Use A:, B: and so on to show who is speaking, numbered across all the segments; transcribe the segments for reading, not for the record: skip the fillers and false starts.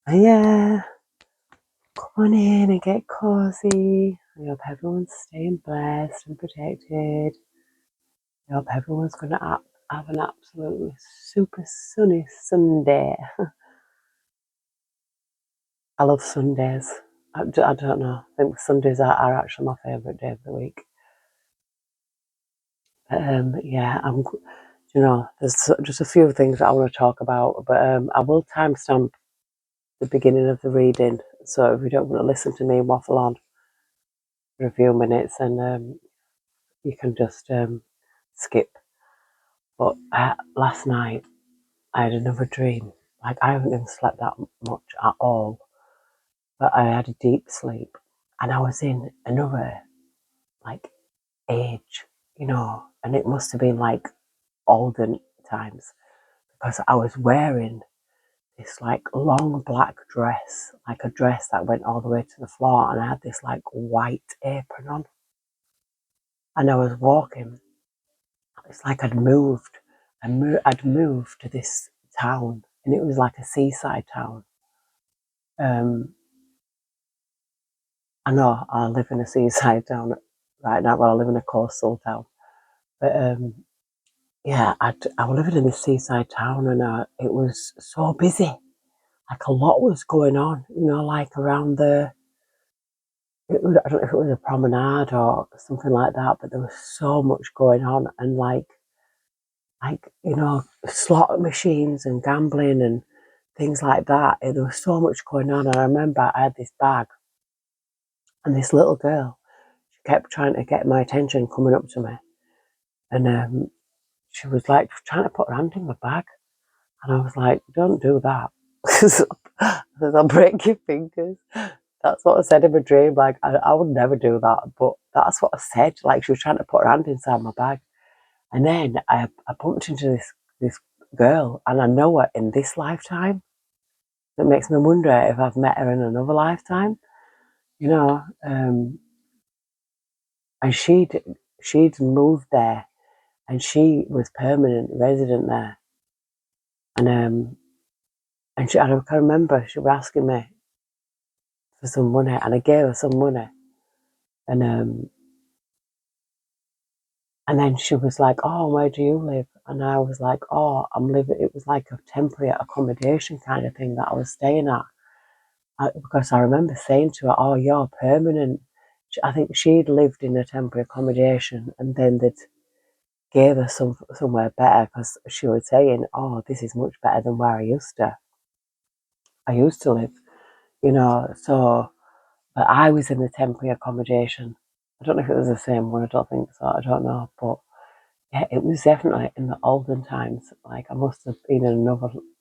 A: And yeah, come on in and get cozy. I hope everyone's staying blessed and protected. I hope everyone's going to have an absolutely super sunny Sunday. I love Sundays. I don't know. I think Sundays are actually my favourite day of the week. Yeah, there's just a few things that I want to talk about, but I will timestamp the beginning of the reading. So if you don't want to listen to me waffle on for a few minutes, and you can just skip. But last night I had another dream. Like I haven't even slept that much at all, but I had a deep sleep, and I was in another like age, and it must have been like olden times because I was wearing this like long black dress, like a dress that went all the way to the floor, and I had this like white apron on, and I was walking. It's like I'd moved to this town, and it was like a seaside town. Um, I know I live in a seaside town right now. Well, I live in a coastal town, but yeah, I was living in this seaside town, and it was so busy. Like a lot was going on, like around I don't know if it was a promenade or something like that, but there was so much going on, and slot machines and gambling and things like that. There was so much going on, and I remember I had this bag, and this little girl, she kept trying to get my attention, coming up to me, and she was like trying to put her hand in my bag, and I was like, "Don't do that." I'll break your fingers. That's what I said in my dream. Like, I would never do that, but that's what I said. Like, she was trying to put her hand inside my bag. And then I bumped into this girl, and I know her in this lifetime. It makes me wonder if I've met her in another lifetime, you know. And she'd moved there, and she was permanent resident there. And I can remember she was asking me for some money, and I gave her some money, and and then she was like, "Oh, where do you live?" And I was like, "Oh, I'm living." It was like a temporary accommodation kind of thing that I was staying at. Because I remember saying to her, "Oh, you're permanent." I think she'd lived in a temporary accommodation, and then they'd gave her somewhere better because she was saying, "Oh, this is much better than where I used to live." So, but I was in the temporary accommodation. I don't know if it was the same one. I don't think so. I don't know, but yeah, it was definitely in the olden times. Like I must have been in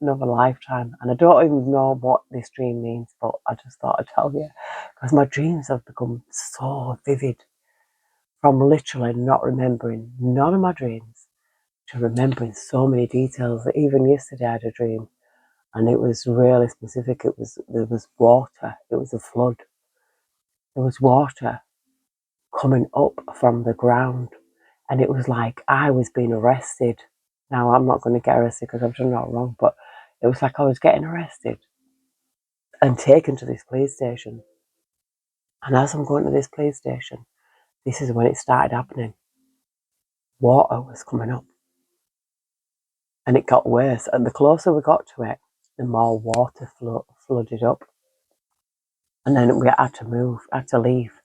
A: another lifetime, and I don't even know what this dream means, but I just thought I'd tell you because my dreams have become so vivid from literally not remembering none of my dreams to remembering so many details. That even yesterday I had a dream, and it was really specific. There was water. It was a flood. There was water coming up from the ground, and it was like I was being arrested. Now I'm not going to get arrested because I've done nothing wrong, but it was like I was getting arrested and taken to this police station. And as I'm going to this police station, this is when it started happening. Water was coming up, and it got worse. And the closer we got to it, the more water flooded up. And then we had to move, had to leave,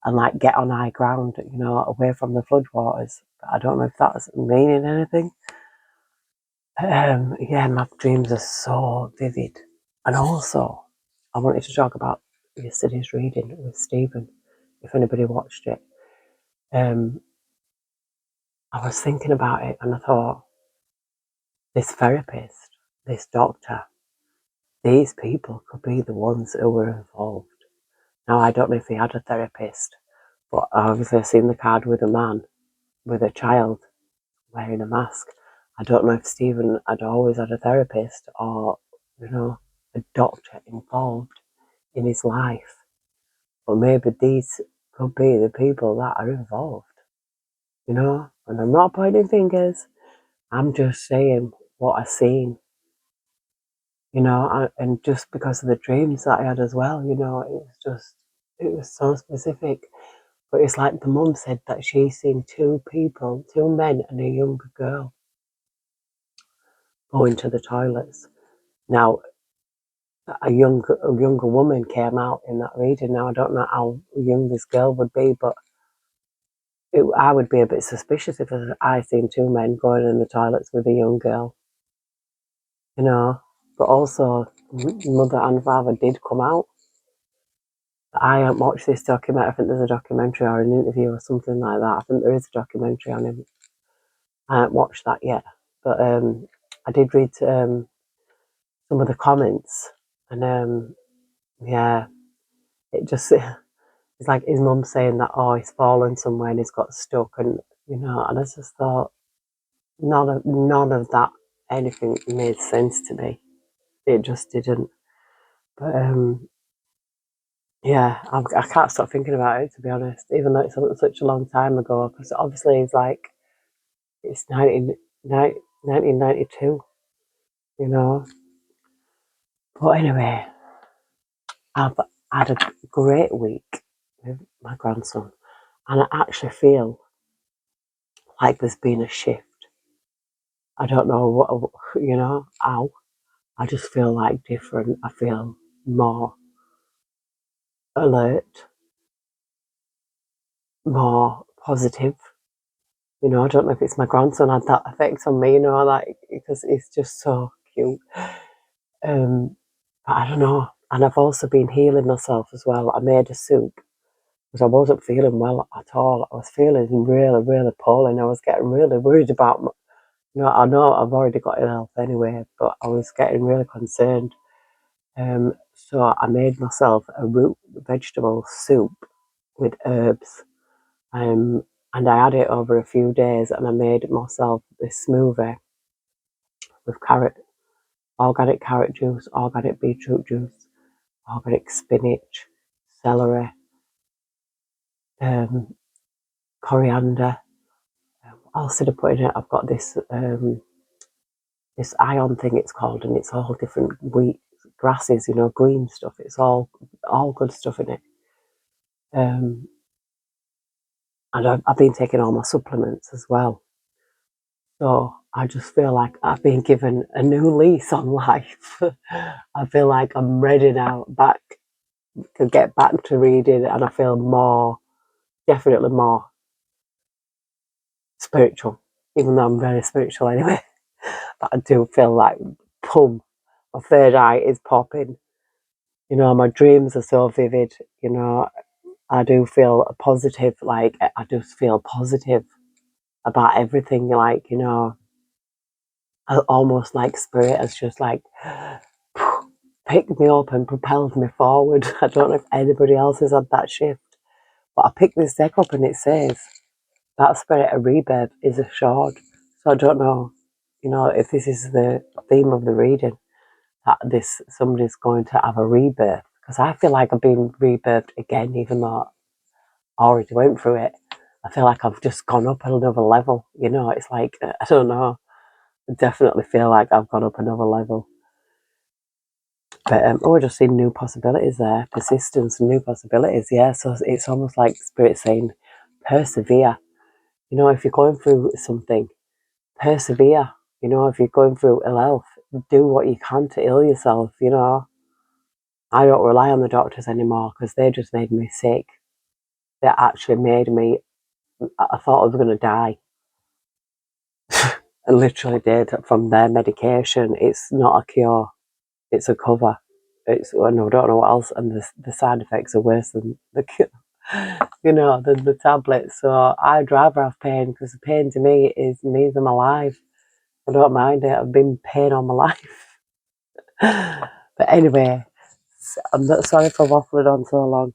A: and like get on high ground, away from the floodwaters. But I don't know if that's meaning anything. Yeah, my dreams are so vivid. And also, I wanted to talk about yesterday's reading with Stephen, if anybody watched it. Um, I was thinking about it, and I thought, this therapist, this doctor, these people could be the ones who were involved. Now, I don't know if he had a therapist, but obviously I've seen the card with a man, with a child, wearing a mask. I don't know if Stephen had always had a therapist or, a doctor involved in his life. But maybe these could be the people that are involved. And I'm not pointing fingers, I'm just saying what I've seen. you know, and just because of the dreams that I had as well, you know, it was so specific. But it's like the mum said that she's seen two people, two men and a younger girl go into the toilets. Now, a younger woman came out in that reading. Now, I don't know how young this girl would be, but I would be a bit suspicious if I seen two men going in the toilets with a young girl, you know. But also, mother and father did come out. I haven't watched this documentary. I think there's a documentary or an interview or something like that. I think there is a documentary on him. I haven't watched that yet, but I did read some of the comments, and yeah, it just it's like his mum saying that, oh, he's fallen somewhere and he's got stuck, and you know, and I just thought none of that anything made sense to me. It just didn't. But yeah, I can't stop thinking about it, to be honest, even though it's such a long time ago, because obviously it's 1992, you know. But anyway, I've had a great week with my grandson, and I actually feel like there's been a shift. I don't know what, you know, how. I just feel like different. I feel more alert, more positive. You know, I don't know if it's my grandson had that effect on me, you know, like, because he's just so cute. But I don't know. And I've also been healing myself as well. I made a soup because I wasn't feeling well at all. I was feeling really, really poorly, and I was getting really worried about you know, I know I've already got ill health anyway, but I was getting really concerned. So I made myself a root vegetable soup with herbs. And I had it over a few days, and I made myself this smoothie with organic carrot juice, organic beetroot juice, organic spinach, celery, um, coriander. What else did I put in it? I've got this ion thing it's called, and it's all different wheat grasses, you know, green stuff. It's all good stuff in it. And I've been taking all my supplements as well. So I just feel like I've been given a new lease on life. I feel like I'm ready now back to get back to reading, and I feel definitely more spiritual, even though I'm very spiritual anyway. But I do feel like, pum, my third eye is popping. You know, my dreams are so vivid. You know, I do feel positive. Like, I just feel positive about everything. Like, you know, almost like spirit has just like picked me up and propelled me forward. I don't know if anybody else has had that shift, but I picked this deck up and it says that spirit of rebirth is assured. So I don't know, you know, if this is the theme of the reading, that somebody's going to have a rebirth, because I feel like I've been rebirthed again, even though I already went through it. I feel like I've just gone up another level. You know, it's like, I don't know. I definitely feel like I've gone up another level. But I just see new possibilities there, persistence, new possibilities. Yeah, so it's almost like spirit saying, persevere. You know, if you're going through something, persevere. You know, if you're going through ill health, do what you can to heal yourself. You know, I don't rely on the doctors anymore because they just made me sick. They actually made me. I thought I was going to die. I literally did from their medication. It's not a cure. It's a cover. I don't know what else, and the side effects are worse than the cure, you know, than the tablets. So I'd rather have pain, because the pain to me means I'm alive. I don't mind it. I've been in pain all my life. But anyway, I'm not sorry for waffling on so long.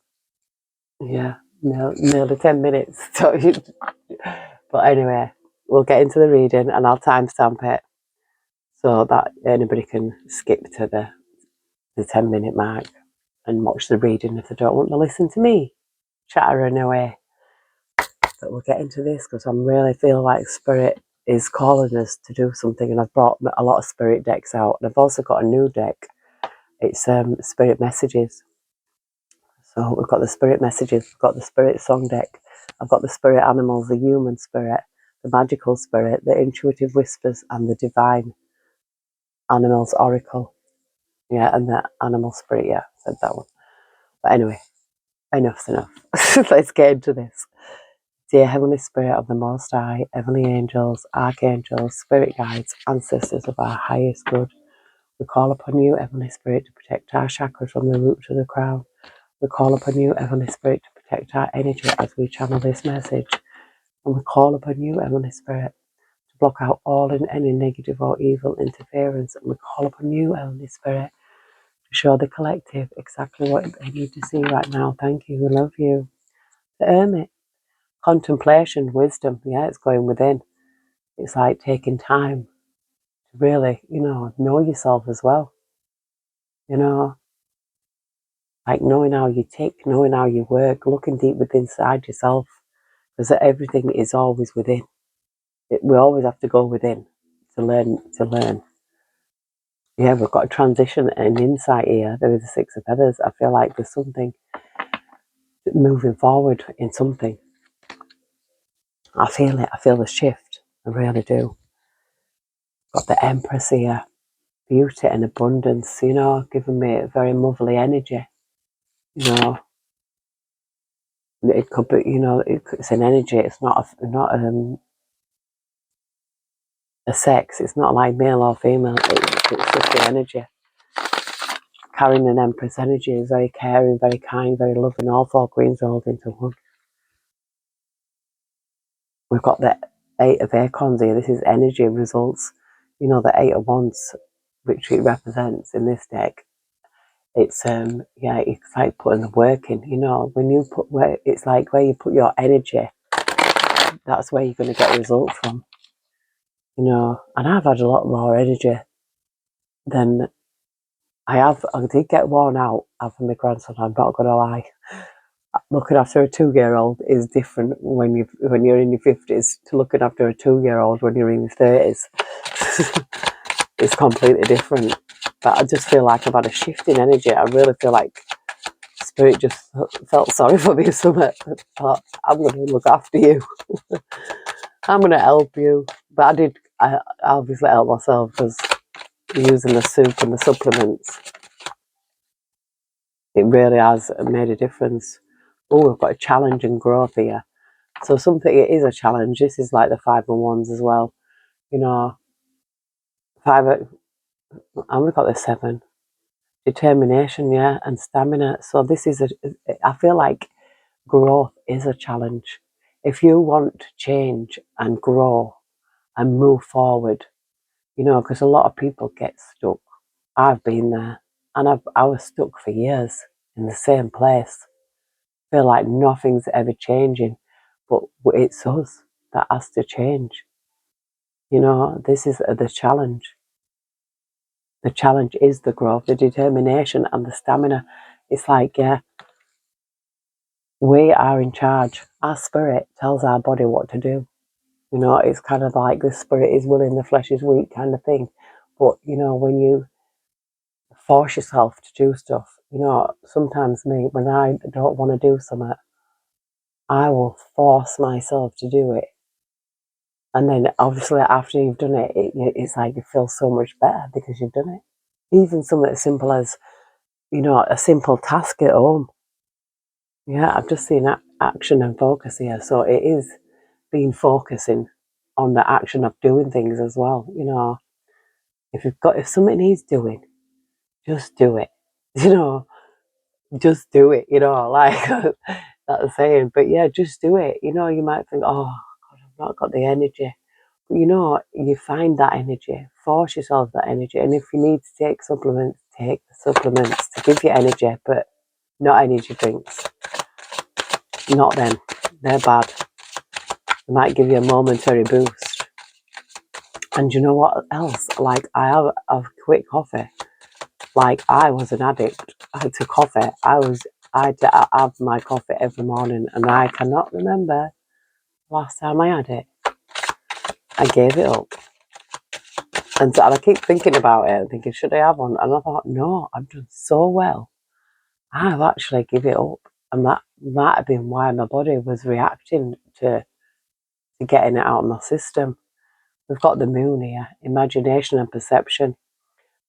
A: Yeah, nearly 10 minutes. But anyway, we'll get into the reading, and I'll timestamp it so that anybody can skip to the 10-minute mark and watch the reading if they don't want to listen to me chattering away. But we'll get into this because I really feel like Spirit is calling us to do something, and I've brought a lot of Spirit decks out, and I've also got a new deck It's spirit messages. So we've got the spirit messages, we've got the spirit song deck, I've got the spirit animals, the human spirit, the magical spirit, the intuitive whispers, and the divine animals oracle. Yeah, and the animal spirit, yeah, I said that one. But anyway, enough's enough. Let's get into this. Dear Heavenly Spirit of the Most High, heavenly angels, archangels, spirit guides, ancestors of our highest good, we call upon you, Heavenly Spirit, to protect our chakras from the root to the crown. We call upon you, Heavenly Spirit, to protect our energy as we channel this message. And we call upon you, Heavenly Spirit, to block out all and any negative or evil interference. And we call upon you, Heavenly Spirit, to show the collective exactly what they need to see right now. Thank you. We love you. The hermit. Contemplation, wisdom. Yeah, it's going within. It's like taking time to really, know yourself as well. Like knowing how you tick, knowing how you work, looking deep within inside yourself. Because everything is always within. We always have to go within to learn. Yeah, we've got a transition and insight here. There is the Six of Feathers. I feel like there's something moving forward in something. I feel it. I feel the shift. I really do. Got the Empress here. Beauty and abundance, giving me a very motherly energy. It could be, it's an energy. It's not a sex. It's not like male or female. It's just the energy. Carrying an Empress energy is very caring, very kind, very loving. All four queens rolled into one. We've got the Eight of Acorns here. This is energy results. The Eight of Wands, which it represents in this deck. It's it's like putting the work in. When you put work, it's like where you put your energy. That's where you're going to get results from. And I've had a lot more energy than I have. I did get worn out having my grandson. I'm not going to lie. Looking after a 2-year-old is different when you're in your 50s to looking after a 2-year-old when you're in your 30s. It's completely different. But I just feel like I've had a shift in energy. I really feel like Spirit just felt sorry for me or something. I thought, I'm going to look after you. I'm going to help you. But I obviously helped myself because using the soup and the supplements, it really has made a difference. Oh, we've got a challenge and growth here. So it is a challenge. This is like the Five of Wands as well. And we've got the 7. Determination, yeah, and stamina. So this is I feel like growth is a challenge. If you want to change and grow and move forward, because a lot of people get stuck. I've been there, and I was stuck for years in the same place. Feel like nothing's ever changing, but it's us that has to change. This is the challenge. The challenge is the growth, the determination, and the stamina. It's like, yeah, we are in charge. Our spirit tells our body what to do. It's kind of like the spirit is willing, the flesh is weak kind of thing. But, when you force yourself to do stuff, sometimes when I don't want to do something, I will force myself to do it. And then obviously after you've done it, it's like you feel so much better because you've done it. Even something as simple as, a simple task at home. Yeah, I've just seen action and focus here. So it is being focusing on the action of doing things as well. If something needs doing, just do it. Just do it. Like that saying. But yeah, just do it. You might think, oh God, I've not got the energy. But you find that energy. Force yourself that energy. And if you need to take supplements, take the supplements to give you energy. But not energy drinks. Not them. They're bad. They might give you a momentary boost. And you know what else? Like, I have quit coffee. Like, I was an addict to coffee. I had to have my coffee every morning, and I cannot remember last time I had it. I gave it up. And I keep thinking about it and thinking, should I have one? And I thought, no, I've done so well. I've actually give it up. And that might have been why my body was reacting to getting it out of my system. We've got the moon here, imagination and perception.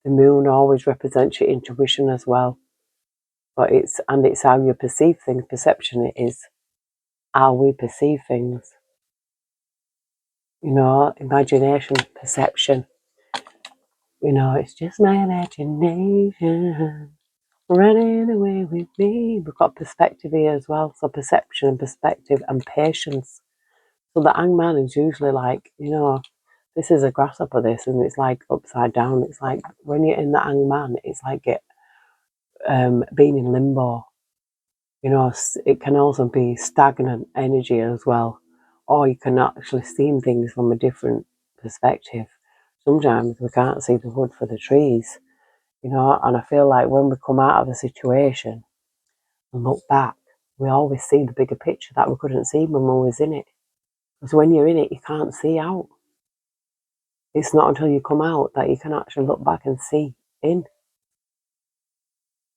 A: The moon always represents your intuition as well. But it's how you perceive things. Perception is how we perceive things. Imagination, perception. It's just my imagination running away with me. We've got perspective here as well. So perception and perspective and patience. So the hangman is usually like, this is a grasshopper, this, and it's like upside down. It's like when you're in the hangman, it's like being in limbo. It can also be stagnant energy as well, or you can actually see things from a different perspective. Sometimes we can't see the wood for the trees, and I feel like when we come out of a situation and look back, we always see the bigger picture that we couldn't see when we was in it. Because when you're in it, you can't see out. It's not until you come out that you can actually look back and see in.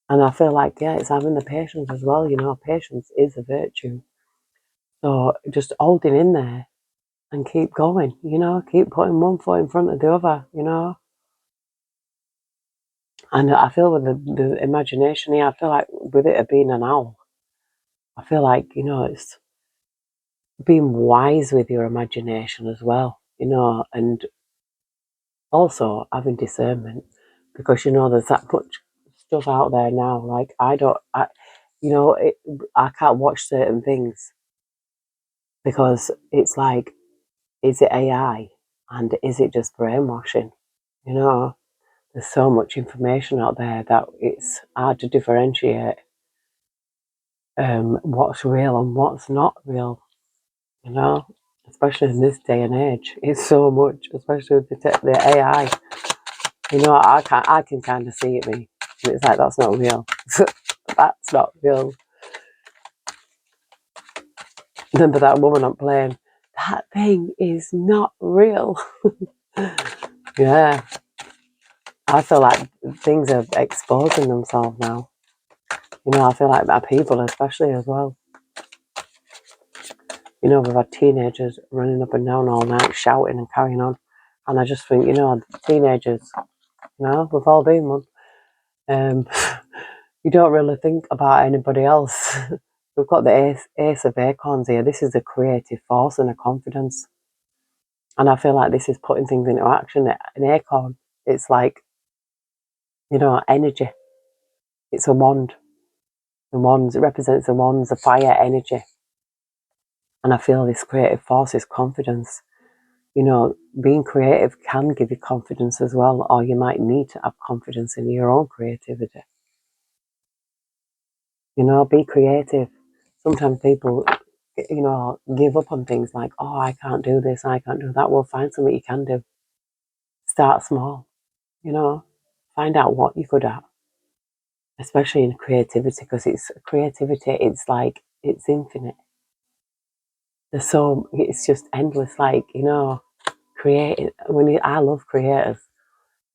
A: And I feel like, it's having the patience as well. Patience is a virtue. So just holding in there and keep going, keep putting one foot in front of the other, And I feel with the imagination here, I feel like with it being an owl, I feel like, it's being wise with your imagination as well, and also having discernment, because, there's that much stuff out there now. Like, I can't watch certain things because it's like, is it AI and is it just brainwashing? There's so much information out there that it's hard to differentiate what's real and what's not real, especially in this day and age. It's so much, especially with the AI. I can kind of see it, me. And it's like, that's not real. That's not real. Remember that woman on plane? That thing is not real. Yeah. I feel like things are exposing themselves now. I feel like our people especially as well. We've had teenagers running up and down all night shouting and carrying on. And I just think, teenagers, we've all been one. You don't really think about anybody else. We've got the ace of acorns here. This is a creative force and a confidence. And I feel like this is putting things into action. An acorn, it's like, energy. It's a wand. The wands, it represents the wands, the fire energy. And I feel this creative force is confidence. Being creative can give you confidence as well, or you might need to have confidence in your own creativity. Be creative. Sometimes people, give up on things like, oh, I can't do this, I can't do that. Well, find something you can do. Start small, find out what you're good at, especially in creativity, because it's like, it's infinite. It's just endless, like, creating. I love creators.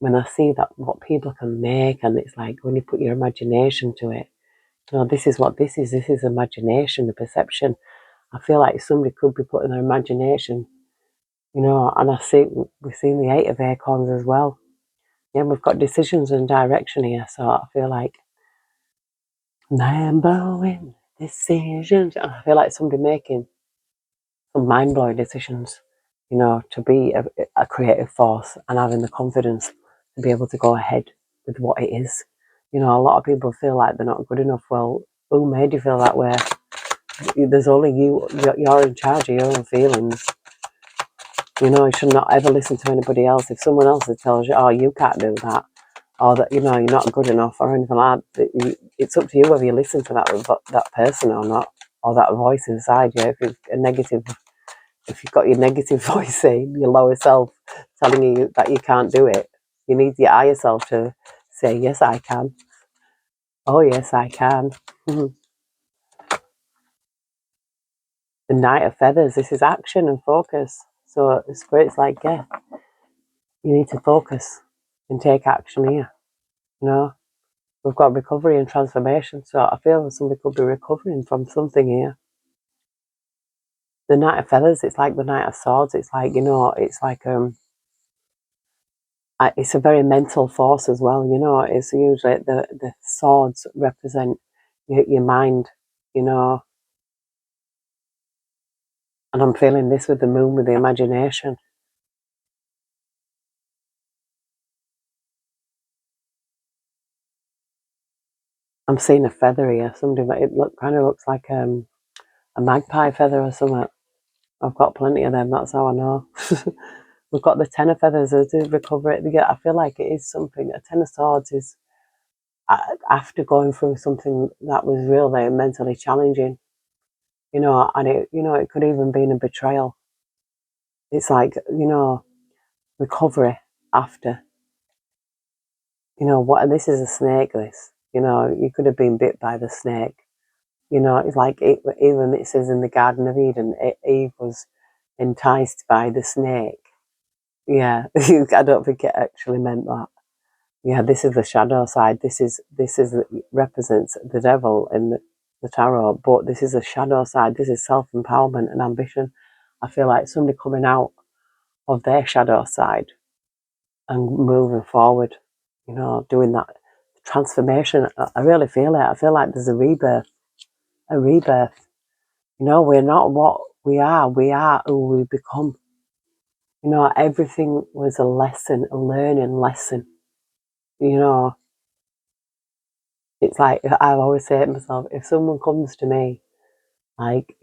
A: When I see that what people can make, and it's like when you put your imagination to it, this is what this is. This is imagination, the perception. I feel like somebody could be putting their imagination, and we've seen the 8 of acorns as well. Yeah, we've got decisions and direction here, so I feel like mind-blowing decisions. And I feel like somebody making some mind-blowing decisions, to be a creative force and having the confidence to be able to go ahead with what it is. A lot of people feel like they're not good enough. Well, who made you feel that way? There's only you. You're in charge of your own feelings. You should not ever listen to anybody else. If someone else tells you, oh, you can't do that, or that, you're not good enough or anything like that, it's up to you whether you listen to that person or not, or that voice inside you. If it's a negative, if you've got your negative voice saying, your lower self telling you that you can't do it, you need your higher self to say, yes, I can. Oh, yes, I can. The Knight of Feathers, this is action and focus. So it's like, yeah, You need to focus and take action here. You know, we've got recovery and transformation. So I feel that somebody could be recovering from something here. The Knight of Feathers, it's like the Knight of Swords. It's like, it's like it's a very mental force as well. It's usually the swords represent your mind. You know, and I'm feeling this with the moon, with the imagination. I'm seeing a feather here. Somebody, kind of looks like a magpie feather or something. I've got plenty of them. That's how I know. We've got the Ten of Feathers as to recover it. Yeah, I feel like it is something. A Ten of Swords is after going through something that was really mentally challenging. And it could even be in a betrayal. It's like, recovery after. What? And this is a snake. You could have been bit by the snake. It's like even it says in the Garden of Eden, Eve was enticed by the snake. Yeah, I don't think it actually meant that. Yeah, this is the shadow side. This is represents the devil in the tarot, but this is the shadow side. This is self-empowerment and ambition. I feel like somebody coming out of their shadow side and moving forward. Doing that transformation. I really feel it. I feel like there's a rebirth. A rebirth. We're not what we are. We are who we become. Everything was a lesson, a learning lesson. It's like I always say to myself, if someone comes to me, like,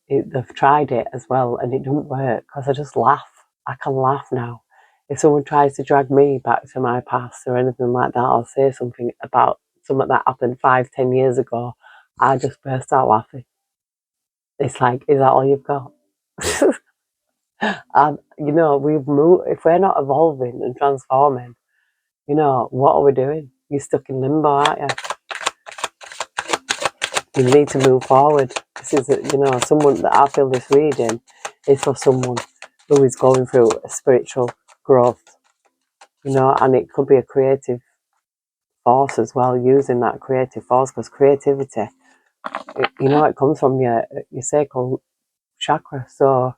A: they've tried it as well and it didn't work, because I just laugh. I can laugh now. If someone tries to drag me back to my past or anything like that, or say something about something that happened 5, 10 years ago, I just burst out laughing. It's like, is that all you've got? And we've moved. If we're not evolving and transforming, what are we doing? You're stuck in limbo, aren't you? You need to move forward. This is, someone that I feel this reading is for someone who is going through a spiritual growth, and it could be a creative force as well, using that creative force, because creativity, it comes from your sacral chakra. So,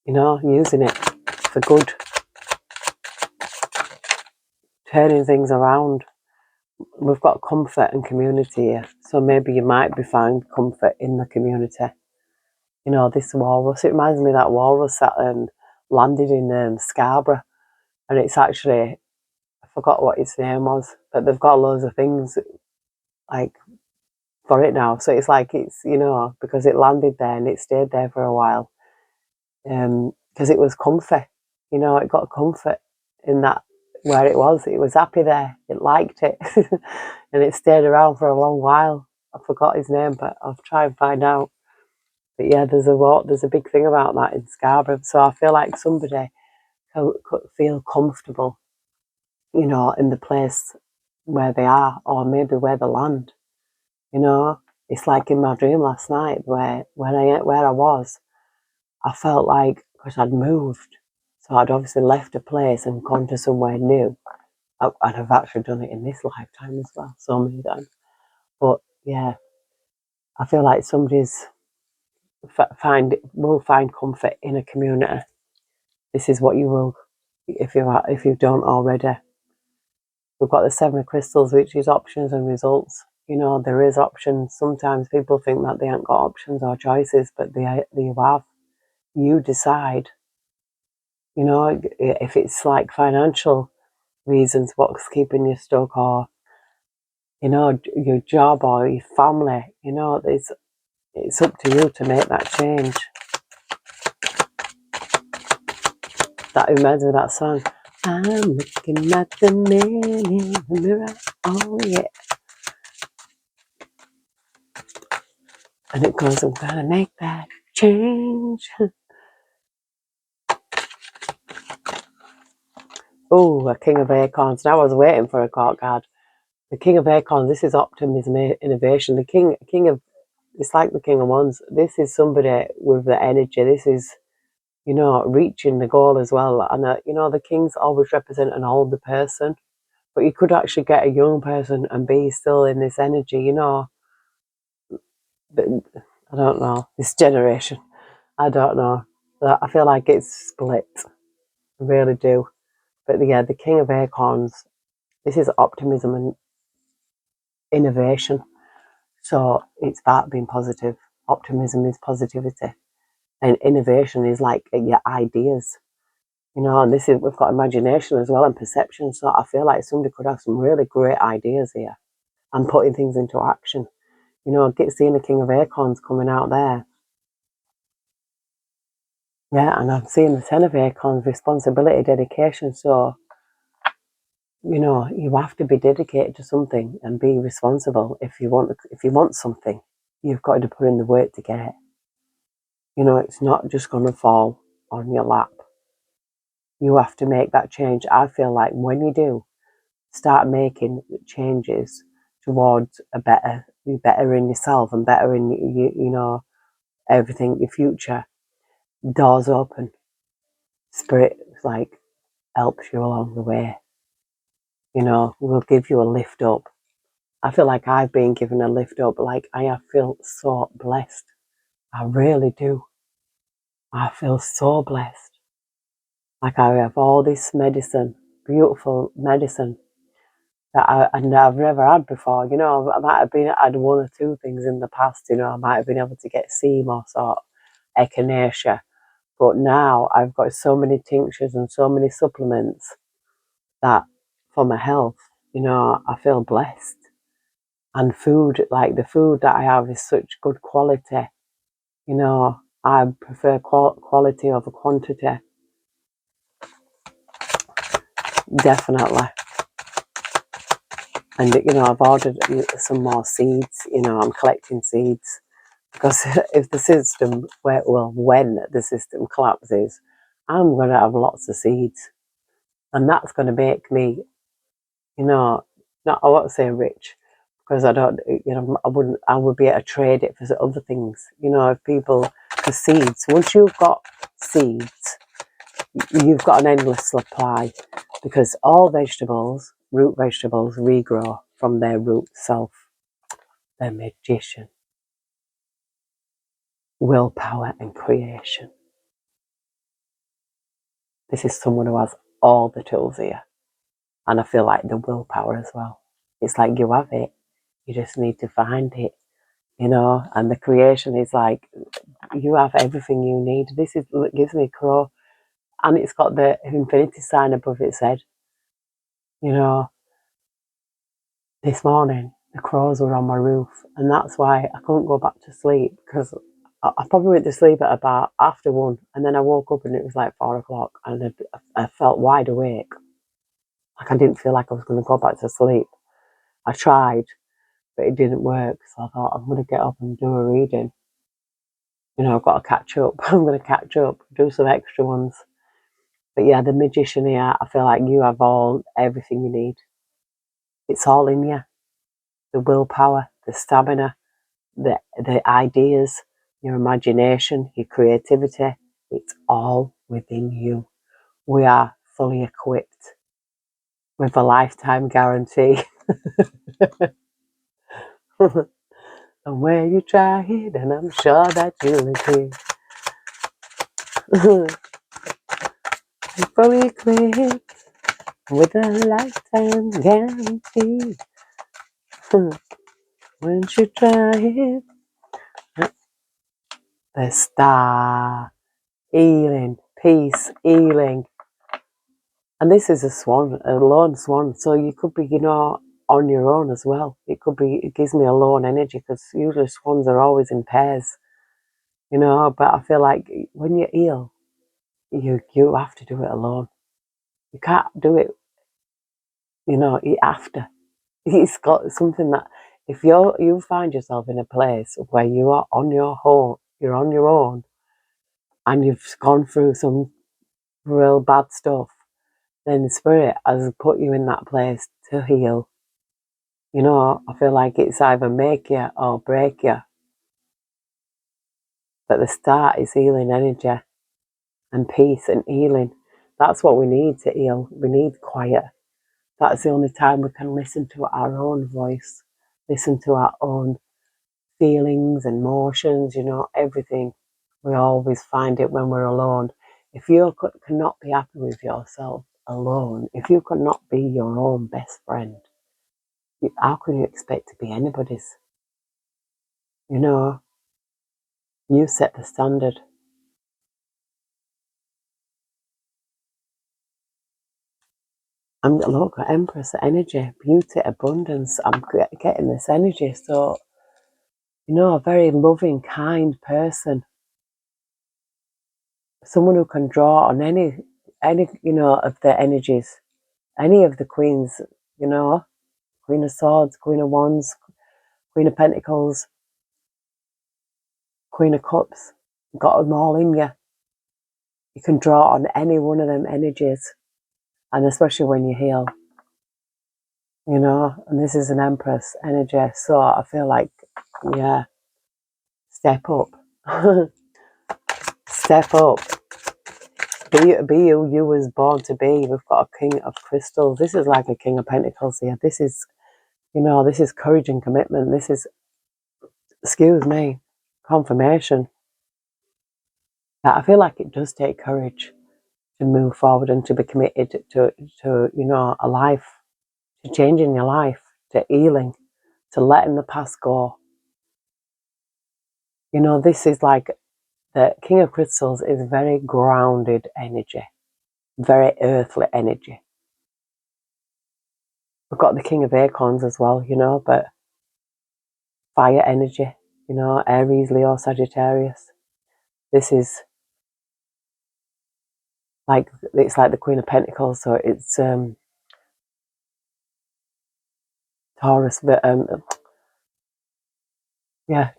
A: using it for good, turning things around. We've got comfort and community here, so maybe you might be find comfort in the community. This walrus, it reminds me of that walrus that landed in Scarborough, and it's actually, I forgot what its name was, but they've got loads of things like for it now. So it's like because it landed there and it stayed there for a while, because it was comfy. It got comfort in that where it was. It was happy there. It liked it, and it stayed around for a long while. I forgot his name, but I'll try and find out. But yeah, there's a big thing about that in Scarborough. So I feel like somebody could feel comfortable, in the place where they are, or maybe where they land. It's like in my dream last night where I was, I felt like, because I'd moved, so I'd obviously left a place and gone to somewhere new. And I've actually done it in this lifetime as well, so many times. But yeah, I feel like somebody's will find comfort in a community. This is what you will, if you don't already. We've got the Seven of Crystals, which is options and results. There is options. Sometimes people think that they haven't got options or choices, but they have. You decide. If it's like financial reasons, what's keeping you stuck, or your job or your family. It's up to you to make that change. That reminds me of that song. I'm looking at the man in the mirror. Oh yeah. And it goes, I'm gonna make that change. Oh, a King of Acorns. Now I was waiting for a court card. The King of Acorns, this is optimism, innovation. The King of, it's like the King of Wands. This is somebody with the energy. This is you know, reaching the goal as well. And, you know, the kings always represent an older person, but you could actually get a young person and be still in this energy, you know. But I don't know, this generation, I don't know. I feel like it's split. I really do. But yeah, the King of Acorns, this is optimism and innovation. So it's about being positive. Optimism is positivity. And innovation is like your ideas. You know, and this is, we've got imagination as well and perception. So I feel like somebody could have some really great ideas here and putting things into action. You know, seeing the King of Acorns coming out there. Yeah, and I'm seeing the Ten of Acorns, responsibility, dedication. So, you know, you have to be dedicated to something and be responsible if you want something. You've got to put in the work to get it. You know, it's not just going to fall on your lap. You have to make that change. I feel like when you do start making changes towards be better in yourself and better in you know, everything, your future, doors open. Spirit like helps you along the way. You know, will give you a lift up. I feel like I've been given a lift up. Like I feel so blessed. I really do. I feel so blessed. Like I have all this medicine, beautiful medicine that I've never had before. You know, I might have had one or two things in the past. You know, I might have been able to get sea moss or echinacea, but now I've got so many tinctures and so many supplements that for my health, you know, I feel blessed. And food, like the food that I have is such good quality. You know, I prefer quality over quantity. Definitely. And, you know, I've ordered some more seeds. You know, I'm collecting seeds. Because if the system, when the system collapses, I'm going to have lots of seeds. And that's going to make me, you know, not, I won't say rich, because I don't, you know, I would be able to trade it for other things. You know, if people, for seeds, once you've got seeds, you've got an endless supply, because all vegetables, root vegetables, regrow from their root self. They're magician, willpower and creation. This is someone who has all the tools here. And I feel like the willpower as well. It's like you have it. You just need to find it, you know. And the creation is like, you have everything you need. This is what gives me crow. And it's got the infinity sign above its head. You know, this morning, the crows were on my roof. And that's why I couldn't go back to sleep, because I probably went to sleep at about after 1. And then I woke up and it was like 4 o'clock. And I felt wide awake. Like I didn't feel like I was going to go back to sleep. I tried, but it didn't work. So I thought, I'm going to get up and do a reading. You know, I've got to catch up. I'm going to catch up, do some extra ones. But yeah, the magician here, I feel like you have everything you need. It's all in you. The willpower, the stamina, the ideas, your imagination, your creativity. It's all within you. We are fully equipped with a lifetime guarantee. And when you try it, and I'm sure that you'll agree. Fully equipped with a lifetime guarantee. Once you try it, the star, healing, peace, healing. And this is a swan, a lone swan. So you could be, you know, on your own as well. It gives me a lone energy, because usually swans are always in pairs, you know. But I feel like when you heal, you have to do it alone. You can't do it, you know, you have to. It's got something that if you find yourself in a place where you are on your own, you're on your own, and you've gone through some real bad stuff, then the spirit has put you in that place to heal. You know, I feel like it's either make you or break you. But the start is healing energy. and peace and healing. That's what we need to heal. We need quiet. That's the only time we can listen to our own voice, listen to our own feelings and emotions, everything. We always find it when we're alone. If you cannot be happy with yourself alone, if you cannot be your own best friend, how can you expect to be anybody's? You set the standard. Look at Empress energy, beauty, abundance. I'm getting this energy. So, a very loving, kind person. Someone who can draw on any, of the energies. Any of the queens, Queen of Swords, Queen of Wands, Queen of Pentacles, Queen of Cups. You've got them all in you. You can draw on any one of them energies. And especially when you heal. And this is an Empress energy. So I feel like, yeah, step up. Step up. Be who you was born to be. We've got a King of Crystals. This is like a King of Pentacles here. This is, this is courage and commitment. This is, excuse me, confirmation. That I feel like it does take courage to move forward and to be committed to a life, to changing your life, to healing, to letting the past go. This is like the King of Crystals is very grounded energy, very earthly energy. We've got the King of Acorns as well, but fire energy, Aries, Leo, Sagittarius. This is it's like the Queen of Pentacles, so it's Taurus,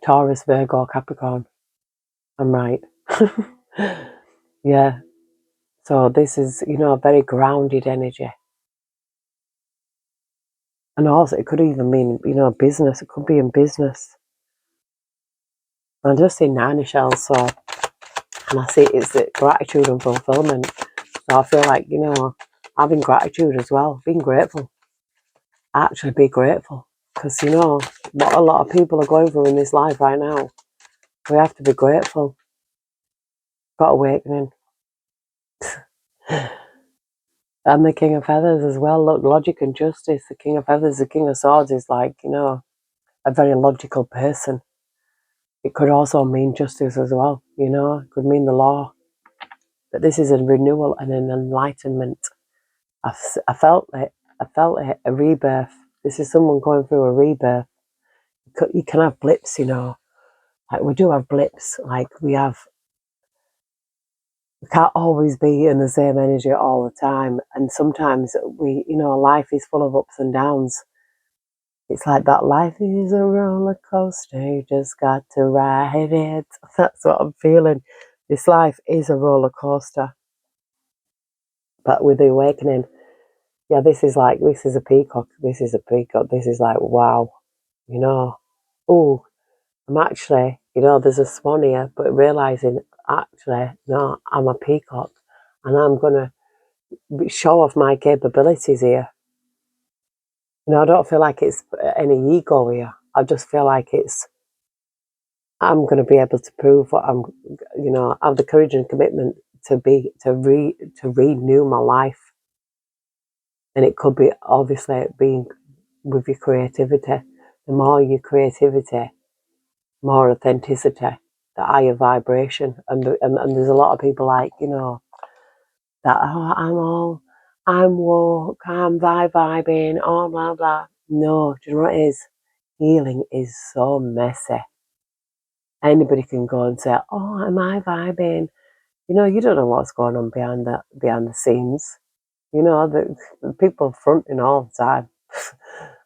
A: Taurus, Virgo, Capricorn. I'm right. Yeah. So this is, a very grounded energy. And also it could even mean, business. It could be in business. I just see 9 of shells, so, and I see it's the gratitude and fulfillment. So I feel like, having gratitude as well, being grateful. Actually be grateful. Because, what a lot of people are going through in this life right now. We have to be grateful. Got awakening. And the King of Feathers as well. Look, logic and justice. The King of Feathers, the King of Swords is like, a very logical person. It could also mean justice as well, It could mean the law. But this is a renewal and an enlightenment. I felt it. I felt it. A rebirth. This is someone going through a rebirth. You can have blips, Like we do have blips. Like we can't always be in the same energy all the time. And sometimes life is full of ups and downs. It's like that life is a roller coaster, you just got to ride it. That's what I'm feeling. This life is a roller coaster. But with the awakening, this is a peacock. This is a peacock. This is like, wow, Oh, I'm actually, there's a swan here, but realizing, actually, no, I'm a peacock. And I'm going to show off my capabilities here. I don't feel like it's any ego here. I just feel like I'm going to be able to prove what I'm, have the courage and commitment to renew my life. And it could be obviously being with your creativity. The more your creativity, more authenticity, the higher vibration. And there's a lot of people like, that, I'm woke, I'm vibing, oh, blah, blah. No, do you know what it is? Healing is so messy. Anybody can go and say, oh, am I vibing? You don't know what's going on behind the scenes. The people fronting all the time.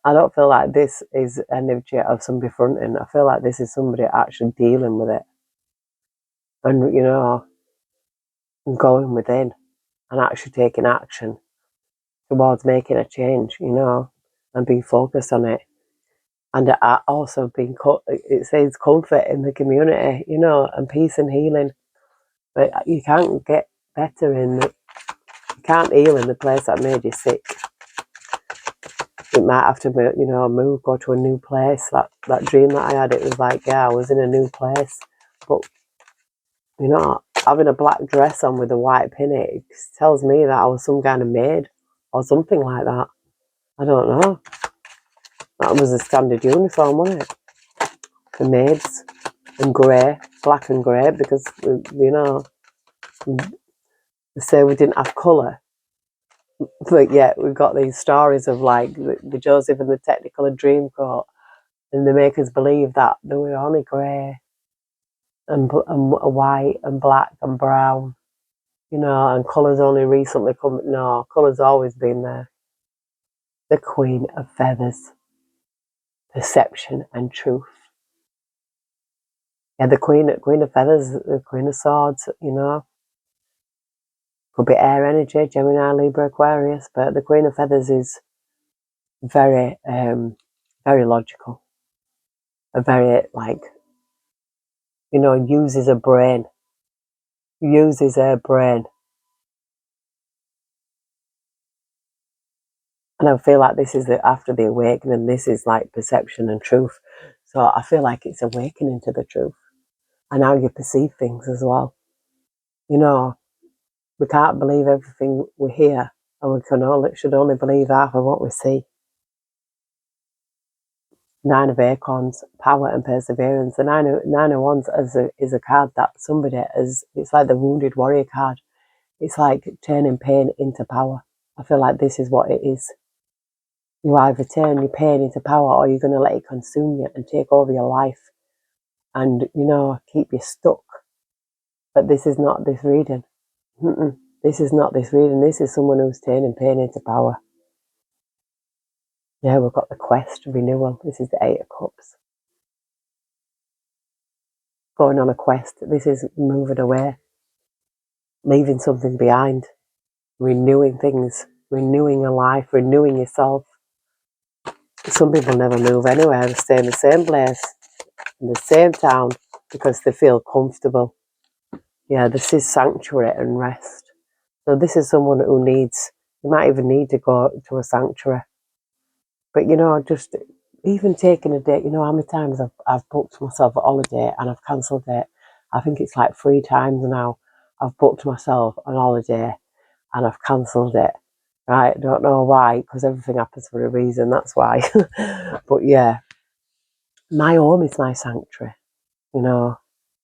A: I don't feel like this is energy of somebody fronting. I feel like this is somebody actually dealing with it. And, going within and actually taking action towards making a change, and being focused on it. And also it says comfort in the community, and peace and healing. But you can't get better in the, you can't heal in the place that made you sick. It might have to, you know, move, go to a new place. That dream that I had, it was like, yeah, I was in a new place. But, you know, having a black dress on with a white pin, it tells me that I was some kind of maid or something like that. I don't know. That was a standard uniform, wasn't it? The maids. And grey, black and grey, because, you know, they say we didn't have colour. But yet we've got these stories of like the Joseph and the Technicolor Dreamcoat, and they make us believe that they were only grey and white and black and brown, you know, and colours only recently come. No, colour's always been there. The Queen of Feathers, perception and truth. Yeah, the Queen of Feathers, the Queen of Swords, you know. Could be air energy, Gemini, Libra, Aquarius, but the Queen of Feathers is very, very logical. A very, like, you know, uses her brain. Uses her brain. And I feel like this is after the awakening, this is like perception and truth. So I feel like it's awakening to the truth. And how you perceive things as well. You know, we can't believe everything we hear, and we should only believe half of what we see. Nine of Acorns, power and perseverance. The nine of Wands is a card that somebody has, it's like the Wounded Warrior card. It's like turning pain into power. I feel like this is what it is. You either turn your pain into power, or you're going to let it consume you and take over your life and, you know, keep you stuck. But this is not this reading. This is not this reading. This is someone who's turning pain into power. Yeah, we've got the quest, renewal. This is the Eight of Cups. Going on a quest. This is moving away. Leaving something behind. Renewing things. Renewing a life. Renewing yourself. Some people never move anywhere. They stay in the same place, in the same town, because they feel comfortable. Yeah, this is sanctuary and rest. So this is someone who needs, you might even need to go to a sanctuary. But, you know, just even taking a day, you know how many times I've booked myself a holiday and I've cancelled it. I think it's like 3 times now. I've booked myself an holiday and I've cancelled it. Right, I don't know why, because everything happens for a reason, that's why. But yeah, my home is my sanctuary, you know.